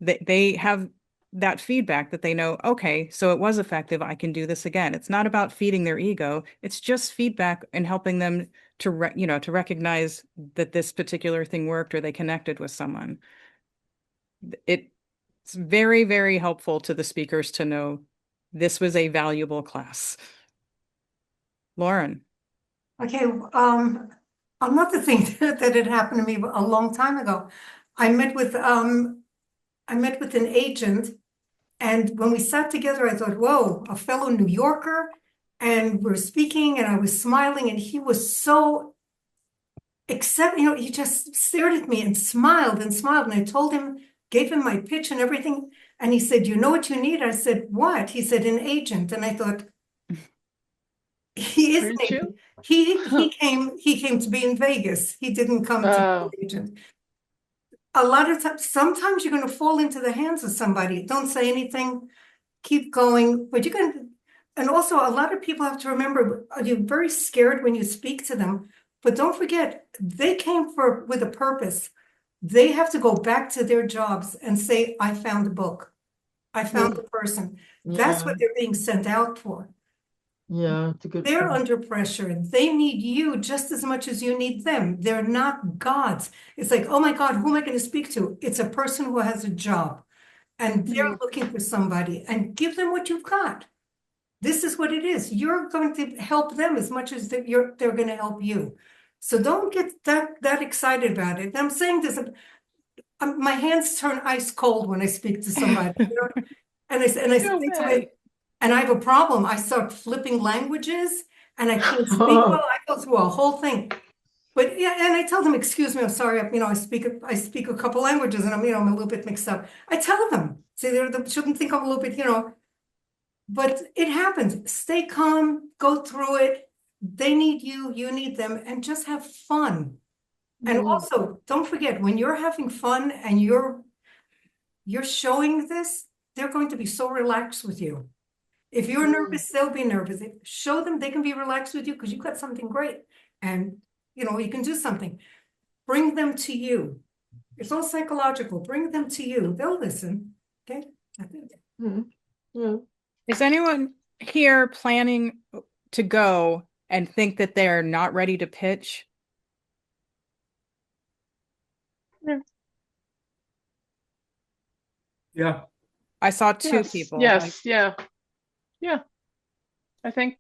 They have that feedback that they know, okay, so it was effective. I can do this again. It's not about feeding their ego. It's just feedback and helping them to recognize that this particular thing worked or they connected with someone. It's very, very helpful to the speakers to know this was a valuable class. Lauren. Okay, another thing that had happened to me a long time ago. I met with an agent, and when we sat together, I thought, whoa, a fellow New Yorker, and we're speaking, and I was smiling, and he was so he just stared at me and smiled and smiled, and I told him, gave him my pitch and everything, and he said, you know what you need? I said, what? He said, an agent, and I thought, he is an Aren't you? agent. He came to be in Vegas. He didn't come to be an Oh, agent. A lot of times, sometimes you're going to fall into the hands of somebody. Don't say anything. keep going, but you can, and also a lot of people have to remember, you're very scared when you speak to them, but don't forget, they came with a purpose. They have to go back to their jobs and say, I found a book. I found the person. That's what Yeah, they're being sent out for. yeah, it's a good They're point. under pressure. They need you just as much as you need them. They're not gods. It's like, oh my God, who am I going to speak to? It's a person who has a job and they're looking for somebody, and give them what you've got. This is what it is. You're going to help them as much as they're going to help you. So don't get that excited about it. I'm saying this, my hands turn ice cold when I speak to somebody, you know? And I No say to way. it, and I have a problem. I start flipping languages and I can't speak well. I go through a whole thing. But yeah, and I tell them, excuse me, I'm sorry, I speak a couple languages and I'm a little bit mixed up. I tell them, see, they shouldn't think I'm a little bit, but it happens. Stay calm, go through it. They need you, you need them, and just have fun. And also, don't forget, when you're having fun and you're showing this, they're going to be so relaxed with you. If you're nervous, they'll be nervous. Show them they can be relaxed with you because you've got something great. And you can do something. Bring them to you. It's all psychological. Bring them to you. They'll listen. Okay. Yeah. Is anyone here planning to go and think that they're not ready to pitch? Yeah. I saw two Yes, people. yes, yeah. Yeah. I think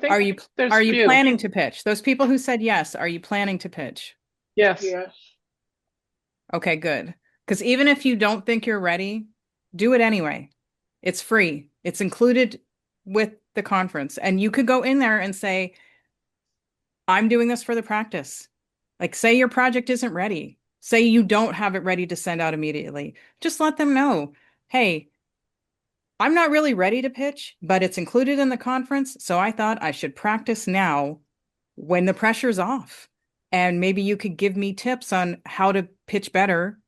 Are you there's are you few. planning to pitch? Those people who said yes, are you planning to pitch? Yes. Okay, good. Because even if you don't think you're ready, do it anyway. It's free. It's included with the conference. And you could go in there and say, I'm doing this for the practice. Like, say your project isn't ready. Say you don't have it ready to send out immediately. Just let them know, hey, I'm not really ready to pitch, but it's included in the conference. So I thought I should practice now when the pressure's off. And maybe you could give me tips on how to pitch better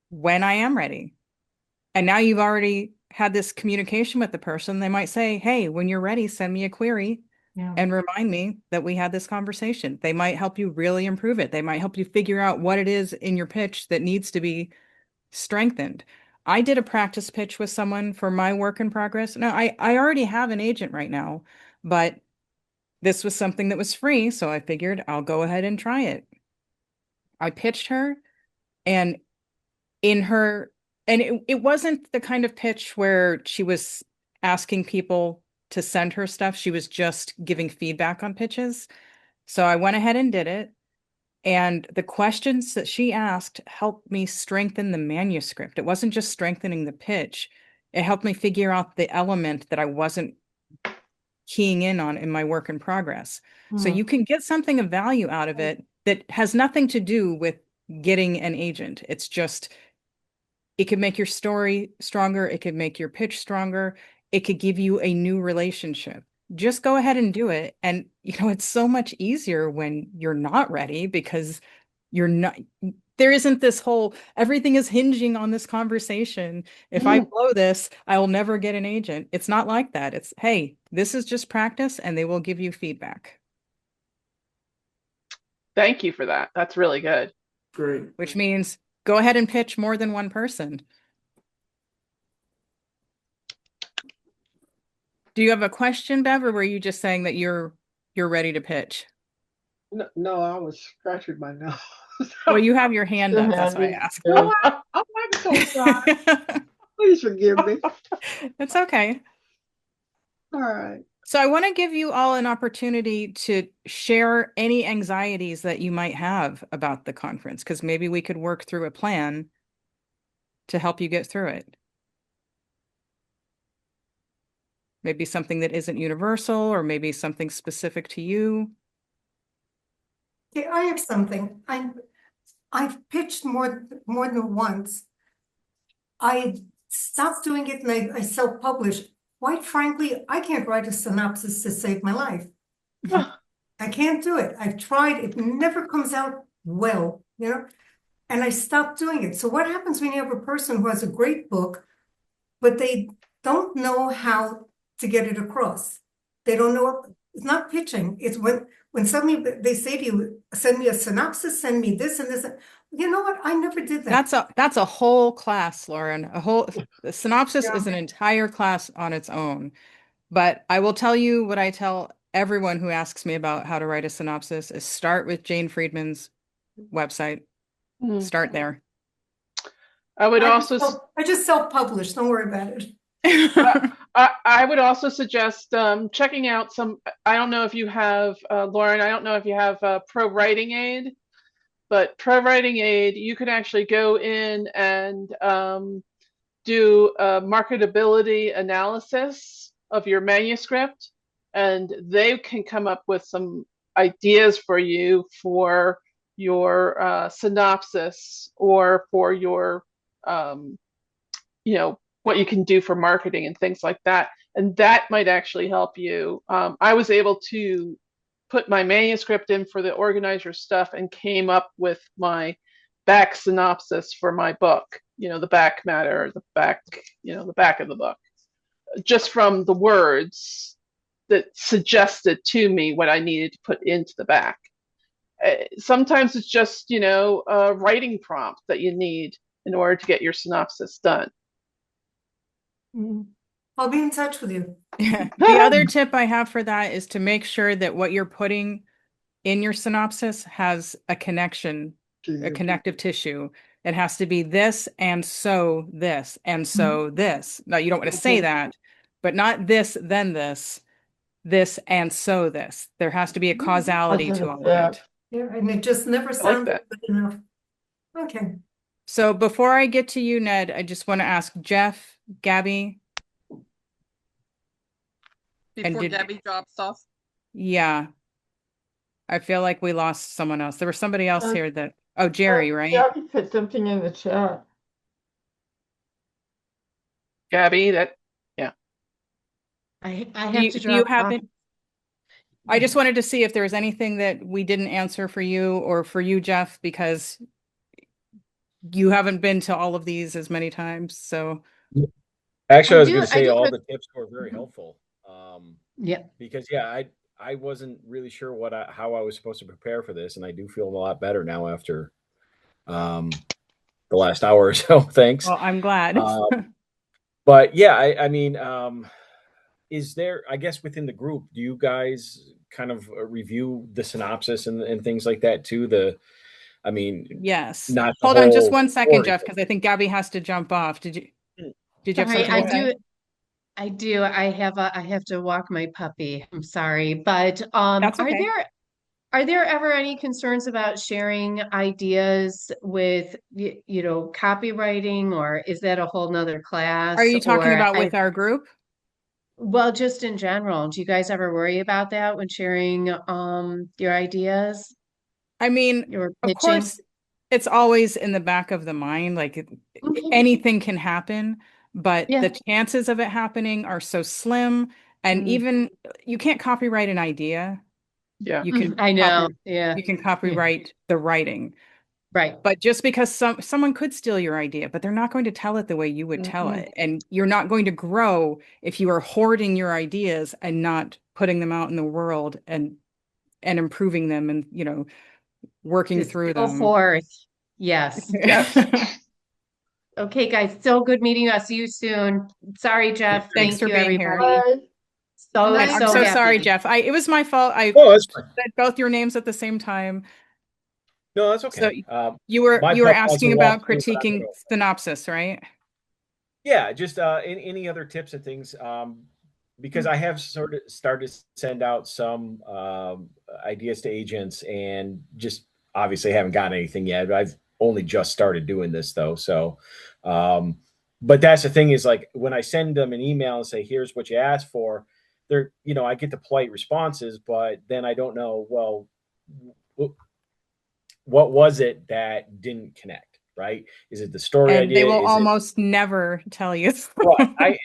when I am ready. And now you've already had this communication with the person. They might say, hey, when you're ready, send me a query Yeah. and remind me that we had this conversation. They might help you really improve it. They might help you figure out what it is in your pitch that needs to be strengthened. I did a practice pitch with someone for my work in progress. Now, I already have an agent right now, but this was something that was free, so I figured I'll go ahead and try it. I pitched her, and in her, and it wasn't the kind of pitch where she was asking people to send her stuff. She was just giving feedback on pitches. So I went ahead and did it. And the questions that she asked helped me strengthen the manuscript. It wasn't just strengthening the pitch. It helped me figure out the element that I wasn't keying in on in my work in progress. So you can get something of value out of it that has nothing to do with getting an agent. It's just, it could make your story stronger. It could make your pitch stronger. It could give you a new relationship. Just go ahead and do it. And, it's so much easier when you're not ready because you're not, there isn't this whole, everything is hinging on this conversation. If I blow this, I will never get an agent. It's not like that. It's, hey, this is just practice and they will give you feedback, Thank you for that. That's really good. Great. which means go ahead and pitch more than one person. Do you have a question, Bev, or were you just saying that you're ready to pitch? No, I was scratching my nose. Well, you have your hand The up. That's hand why I is asked. good. I'm so sorry. Please forgive me. It's okay. All right. So I want to give you all an opportunity to share any anxieties that you might have about the conference, because maybe we could work through a plan to help you get through it. Maybe something that isn't universal, or maybe something specific to you. Yeah, I have something. I've pitched more than once. I stopped doing it and I self-published. Quite frankly, I can't write a synopsis to save my life. I can't do it. I've tried. It never comes out well, and I stopped doing it. So what happens when you have a person who has a great book, but they don't know how to get it across. They don't know, it's not pitching. It's when suddenly they say to you, send me a synopsis, send me this and this. You know what? I never did that. That's a whole class, Lauren. The synopsis Yeah. is an entire class on its own. But I will tell you what I tell everyone who asks me about how to write a synopsis is start with Jane Friedman's website. Mm. Start there. I would also I just self-publish. Don't worry about it. I would also suggest checking out some. I don't know if you have Lauren. I don't know if you have Pro Writing Aid, but Pro Writing Aid, you can actually go in and do a marketability analysis of your manuscript, and they can come up with some ideas for you for your synopsis or for your what you can do for marketing and things like that. And that might actually help you. I was able to put my manuscript in for the organizer stuff and came up with my back synopsis for my book, the back matter, the back, the back of the book, just from the words that suggested to me what I needed to put into the back. Sometimes it's just, a writing prompt that you need in order to get your synopsis done. I'll be in touch with you. The other tip I have for that is to make sure that what you're putting in your synopsis has a connection, a connective tissue. It has to be this and so this and so this. Now, you don't want to say that, but not this, then this and so this. There has to be a causality to all of it. Yeah, and it just never sounded good enough. Okay. So before I get to you, Ned, I just want to ask Jeff, Gabby. Before Gabby drops off. Yeah. I feel like we lost someone else. There was somebody else here that, Jerry, right? Gabby put something in the chat. Gabby, I have to drop off. I just wanted to see if there was anything that we didn't answer for you or for you, Jeff, because you haven't been to all of these as many times. So actually, I was going to say all the tips were very helpful. Yeah. Because I wasn't really sure how I was supposed to prepare for this, and I do feel a lot better now after the last hour or so. Thanks. Well, I'm glad. But yeah, I mean, is there, I guess within the group, do you guys kind of review the synopsis and things like that too? Yes. Not Hold on just one second, Jeff, because I think Gabby has to jump off. Did you have something to say? I do. I have to walk my puppy. I'm sorry, but That's okay. Are there ever any concerns about sharing ideas with copywriting, or is that a whole nother class? Are you talking about with our group? Well, just in general, do you guys ever worry about that when sharing your ideas? I mean, of course, it's always in the back of the mind, like anything can happen, but the chances of it happening are so slim. And even you can't copyright an idea. Yeah, you can. I know. You can copyright the writing. Right. But just because someone could steal your idea, but they're not going to tell it the way you would tell it. And you're not going to grow if you are hoarding your ideas and not putting them out in the world and improving them and, working through them. Go forth. Yes. Okay, guys. So good meeting you. I'll see you soon. Sorry, Jeff. Thanks for being here. I'm so sorry, Jeff. It was my fault. I said both your names at the same time. No, that's okay. So you were asking about critiquing synopsis, right? Yeah, just any other tips and things. Because I have sort of started to send out some ideas to agents and just obviously haven't gotten anything yet. I've only just started doing this though. So, but that's the thing is like when I send them an email and say, here's what you asked for, I get the polite responses, but then I don't know, well, what was it that didn't connect? Right? Is it the story idea? They will almost never tell you. Well, I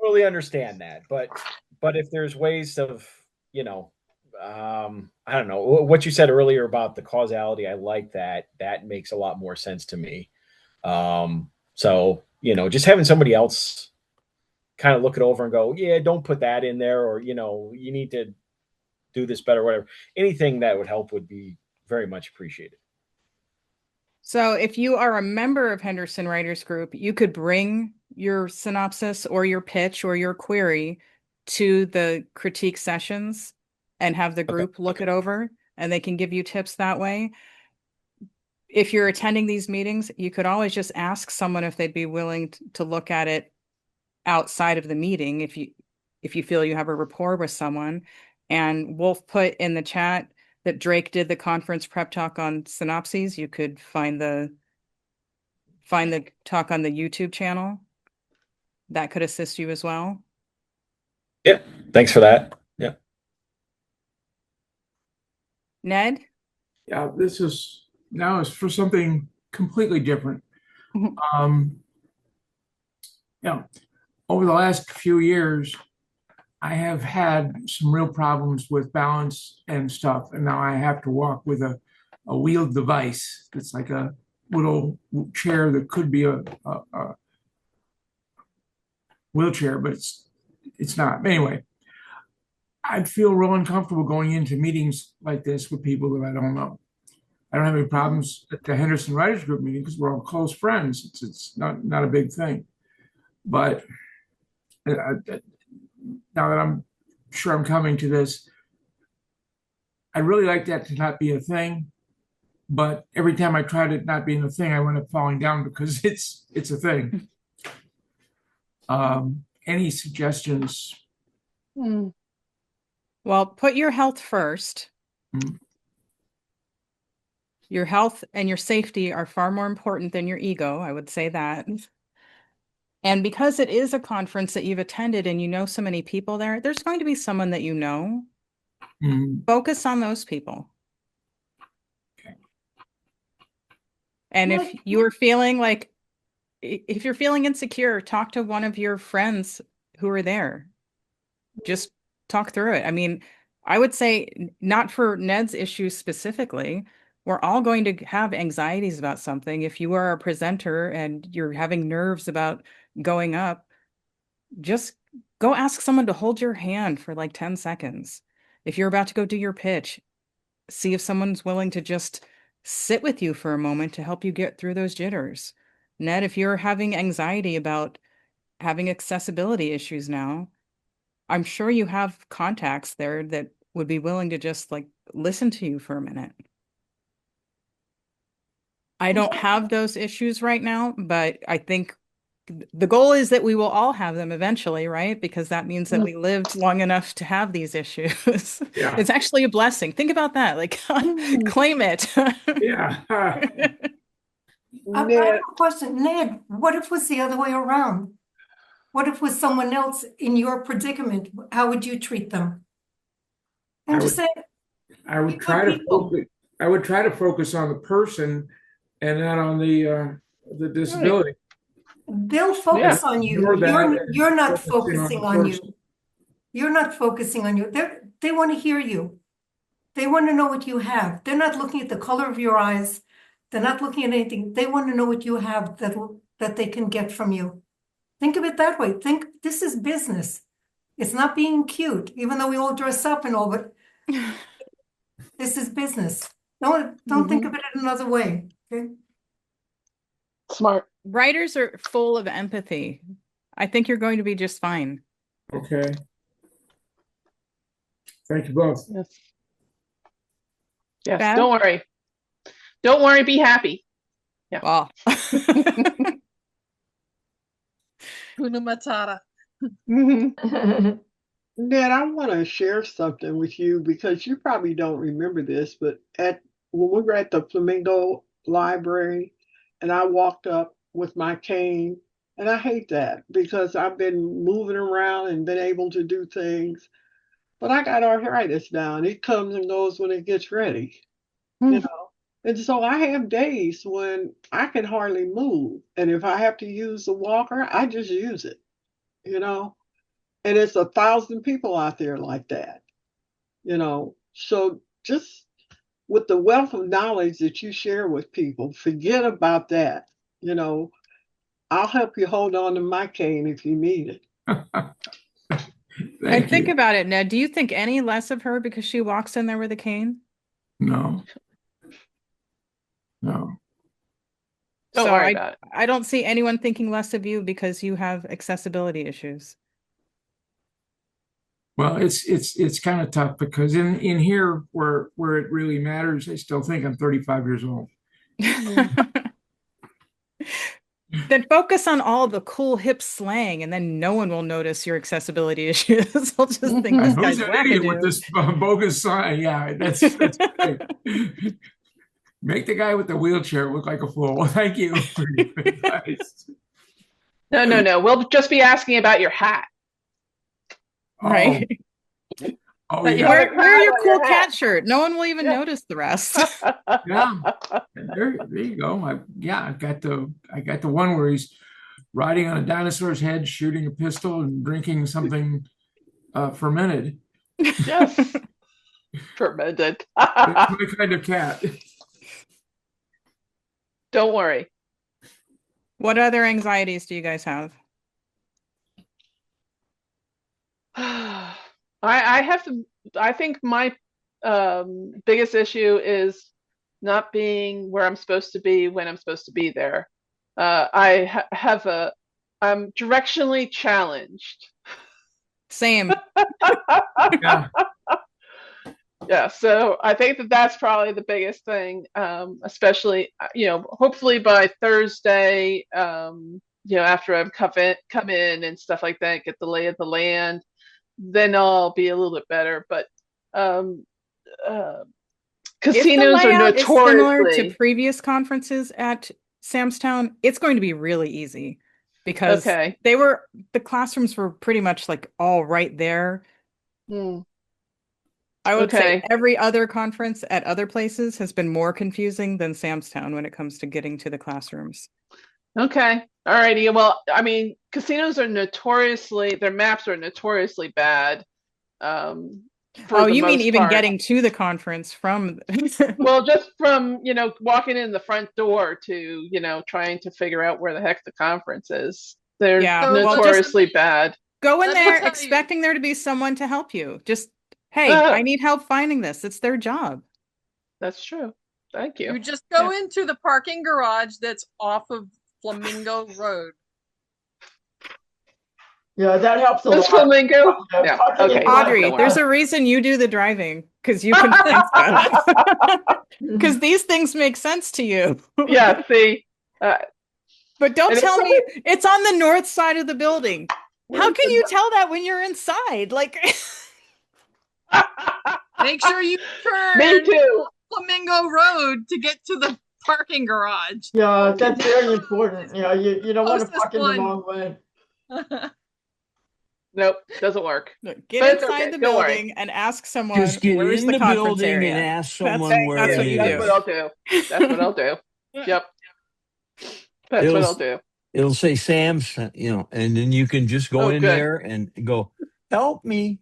totally understand that, but if there's ways of, I don't know what you said earlier about the causality. I like that. That makes a lot more sense to me. So just having somebody else kind of look it over and go, yeah, don't put that in there, or you need to do this better, whatever. Anything that would help would be very much appreciated. So if you are a member of Henderson Writers Group, you could bring your synopsis or your pitch or your query to the critique sessions and have the group look it over, and they can give you tips that way. If you're attending these meetings, you could always just ask someone if they'd be willing to look at it outside of the meeting if you feel you have a rapport with someone. And Wolf put in the chat that Drake did the conference prep talk on synopses. You could find the talk on the YouTube channel. That could assist you as well. Yeah, thanks for that. Yeah. Ned? Yeah, this is now is for something completely different. Yeah, over the last few years, I have had some real problems with balance and stuff, and now I have to walk with a wheeled device. It's like a little chair that could be a wheelchair, but it's not. Anyway, I feel real uncomfortable going into meetings like this with people that I don't know. I don't have any problems at the Henderson Writers Group meeting because we're all close friends. It's not a big thing. But now that I'm sure I'm coming to this, I really like that to not be a thing. But every time I tried it not being a thing, I went up falling down because it's a thing. Any suggestions? Well, put your health first. Your health and your safety are far more important than your ego. I would say that. And because it is a conference that you've attended and you know so many people there, there's going to be someone that you know. Focus on those people. And if you're feeling insecure, talk to one of your friends who are there. Just talk through it. I mean, I would say not for Ned's issues specifically. We're all going to have anxieties about something. If you are a presenter and you're having nerves about going up, just go ask someone to hold your hand for like 10 seconds. If you're about to go do your pitch, see if someone's willing to just sit with you for a moment to help you get through those jitters. Ned, if you're having anxiety about having accessibility issues now, I'm sure you have contacts there that would be willing to just like listen to you for a minute. I don't have those issues right now, but I think the goal is that we will all have them eventually, right? Because that means that we lived long enough to have these issues. Yeah. It's actually a blessing. Think about that. Like, claim it. Yeah. I have a question. Ned, what if it was the other way around? What if it was someone else in your predicament? How would you treat them? I'm just saying. I would try to focus on the person and not on the disability. They'll focus on you. You're not focusing on you. You're not focusing on you. They want to hear you. They want to know what you have. They're not looking at the color of your eyes. They're not looking at anything. They want to know what you have that they can get from you. Think of it that way. Think this is business. It's not being cute, even though we all dress up and all, but this is business. Don't think of it another way. Okay. Smart. Writers are full of empathy. I think you're going to be just fine. Okay. Thank you both. Yes. Beth? Don't worry. Don't worry. Be happy. Yeah. Well. Kuna Matata. Ned, I want to share something with you because you probably don't remember this, but when we were at the Flamingo Library and I walked up with my cane, and I hate that because I've been moving around and been able to do things, but I got arthritis now and it comes and goes when it gets ready, you know. And so I have days when I can hardly move. And if I have to use the walker, I just use it, you know. And it's 1,000 people out there like that, you know. So just with the wealth of knowledge that you share with people, forget about that. You know, I'll help you hold on to my cane if you need it. And think you. about it, Ned. Do you think any less of her because she walks in there with a cane? No, no. Don't So worry about it. I don't see anyone thinking less of you because you have accessibility issues. Well, it's kind of tough because in here where it really matters, I still think I'm 35 years old. Then focus on all the cool hip slang, and then no one will notice your accessibility issues. They'll just think this Who's guy's an idiot with wackadoo. this bogus sign? Yeah, that's great. Make the guy with the wheelchair look like a fool. Thank you for your advice. No. We'll just be asking about your hat. Right. Oh That you yeah. have a Wear your crown on cool your hat. cat shirt. No one will even Yeah. notice the rest. Yeah. There you go. I got the one where he's riding on a dinosaur's head, shooting a pistol, and drinking something fermented. Yes. Fermented. That's my kind of cat. Don't worry. What other anxieties do you guys have? I have to. I think my biggest issue is not being where I'm supposed to be when I'm supposed to be there. I'm directionally challenged. Same. Yeah. Yeah, so I think that's probably the biggest thing, especially, hopefully by Thursday, after I've come in and stuff like that, get the lay of the land, then I'll be a little bit better. But um, uh, If the casinos are layout is similar to notoriously previous conferences at Samstown, it's going to be really easy because okay. the classrooms were pretty much like all right there. Hmm. I would say Okay. every other conference at other places has been more confusing than Samstown when it comes to getting to the classrooms. Okay. All righty. Well, I mean, casinos are their maps are notoriously bad. For Oh, the you mean most even part. getting to the conference from Well, just from, walking in the front door to, trying to figure out where the heck the conference is. They're Yeah, So well, just notoriously bad. go in let me there tell you, expecting there to be someone to help you. Just, hey, I need help finding this. It's their job. That's true. Thank you. you just go Yeah. into the parking garage that's off of Flamingo Road. Yeah, that helps a This lot. Flamingo? Yeah, Yeah. parking in Okay. front. Audrey, Don't there's worry. a reason you do the driving because you can find stuff. Because these things make sense to you. Yeah, see. But don't And tell it's me it's on the north side of the building. How Where's can the you tell that when you're inside? Like, Make sure you Me turn too. Flamingo Road to get to the parking garage. Yeah, that's very important. You know, you don't want to Closest park in the one. wrong way. Nope, doesn't work. get But it's inside okay, the don't worry. building and ask someone, Just get where's in the the conference building area? and ask That's- someone where that's it what you That's do. what I'll do. That's what I'll do. Yep. That's what I'll do. It'll say Sam's, and then you can just go Oh, in good. there and go, help me.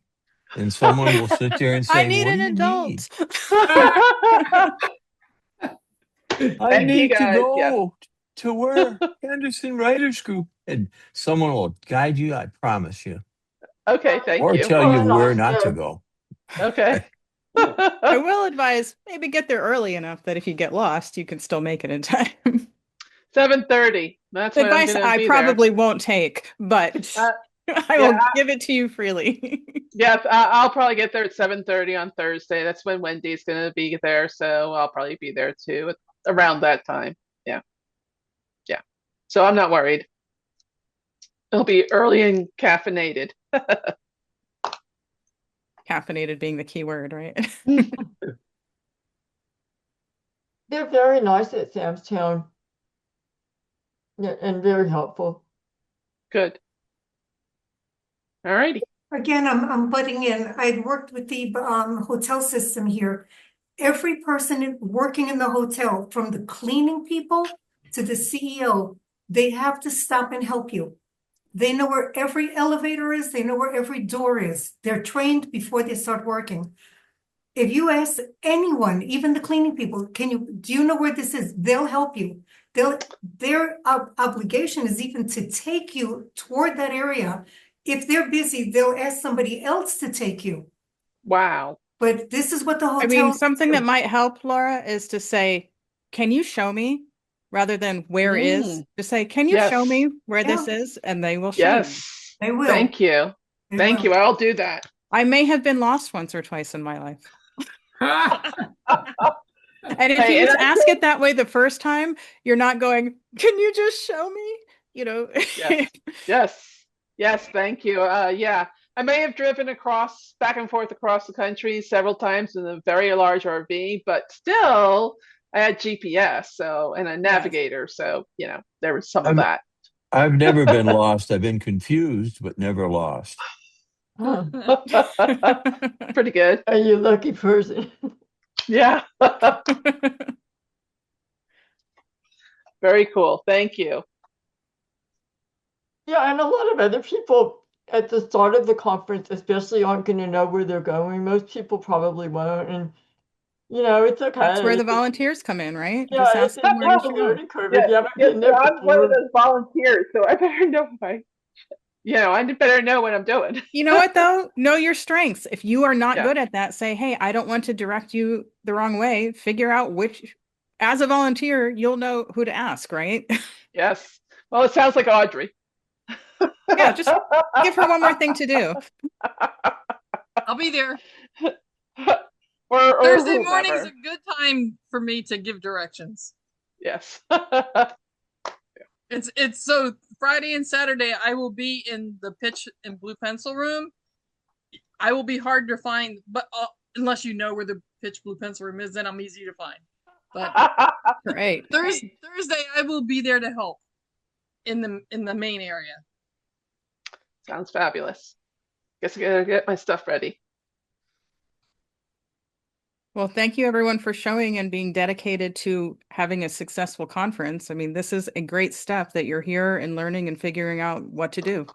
And someone will sit there and say, I need what an do you need? adult. I Thank you, need to guys. Yes. go to where Henderson Writers Group. And someone will guide you, I promise you. Okay, thank Or you. tell you Oh, where nice, not to yeah. go. Okay. I will advise maybe get there early enough that if you get lost, you can still make it in time. 7:30. That's when I'm Advice gonna I be probably won't take, but I will yeah. give it to you freely. Yes, I'll probably get there at 7:30 on Thursday. That's when Wendy's gonna be there, so I'll probably be there too around that time. Yeah. Yeah. So I'm not worried. It'll be early and caffeinated. Caffeinated being the key word, right? They're very nice at Samstown. Yeah, and very helpful. Good. All righty. Again, I'm butting in. I'd worked with the hotel system here. Every person working in the hotel, from the cleaning people to the CEO, they have to stop and help you. They know where every elevator is. They know where every door is. They're trained before they start working. If you ask anyone, even the cleaning people, do you know where this is? They'll help you. Their obligation is even to take you toward that area if they're busy, they'll ask somebody else to take you. Wow. But this is what the I mean, hotels something that do. might help, Laura, is to say, can you show me? Rather than where is, Mm. just say, can you show Yes. me where this Yeah, is? And they will show you. Yes. they will. Thank you. They Thank will. you. I'll do that. I may have been lost once or twice in my life. And if Hey, you and just I ask it that way the first time, you're not going, can you just show me? You know, yes. Yes. Yes, thank you. Yeah. I may have driven across back and forth across the country several times in a very large RV, but still I had GPS, so and a yes. navigator, so there was some of I've that. I've never been lost. I've been confused, but never lost. Huh. Pretty good. Are you a lucky person? Yeah. Very cool. Thank you. Yeah, and a lot of other people at the start of the conference, especially, aren't going to know where they're going. Most people probably won't, and it's That's where okay. the volunteers come in, right? Yeah, Just ask them where you it's a should go. learning curve. Yeah, If you haven't yeah, been so there I'm one of before, those volunteers, so I better know I better know what I'm doing. You know what though? Know your strengths. If you are not Yeah. good at that, say, hey, I don't want to direct you the wrong way. Figure out which, as a volunteer, you'll know who to ask, right? Yes. Well, it sounds like Audrey. Yeah, just give her one more thing to do. I'll be there. or Thursday morning is whomever. a good time for me to give directions. Yes. It's so Friday and Saturday I will be in the pitch and blue pencil room. I will be hard to find, but unless you know where the pitch blue pencil room is, then I'm easy to find. But Great. Thursday I will be there to help in the main area. Sounds fabulous. Guess I gotta get my stuff ready. Well, thank you everyone for showing and being dedicated to having a successful conference. I mean, this is a great step that you're here and learning and figuring out what to do.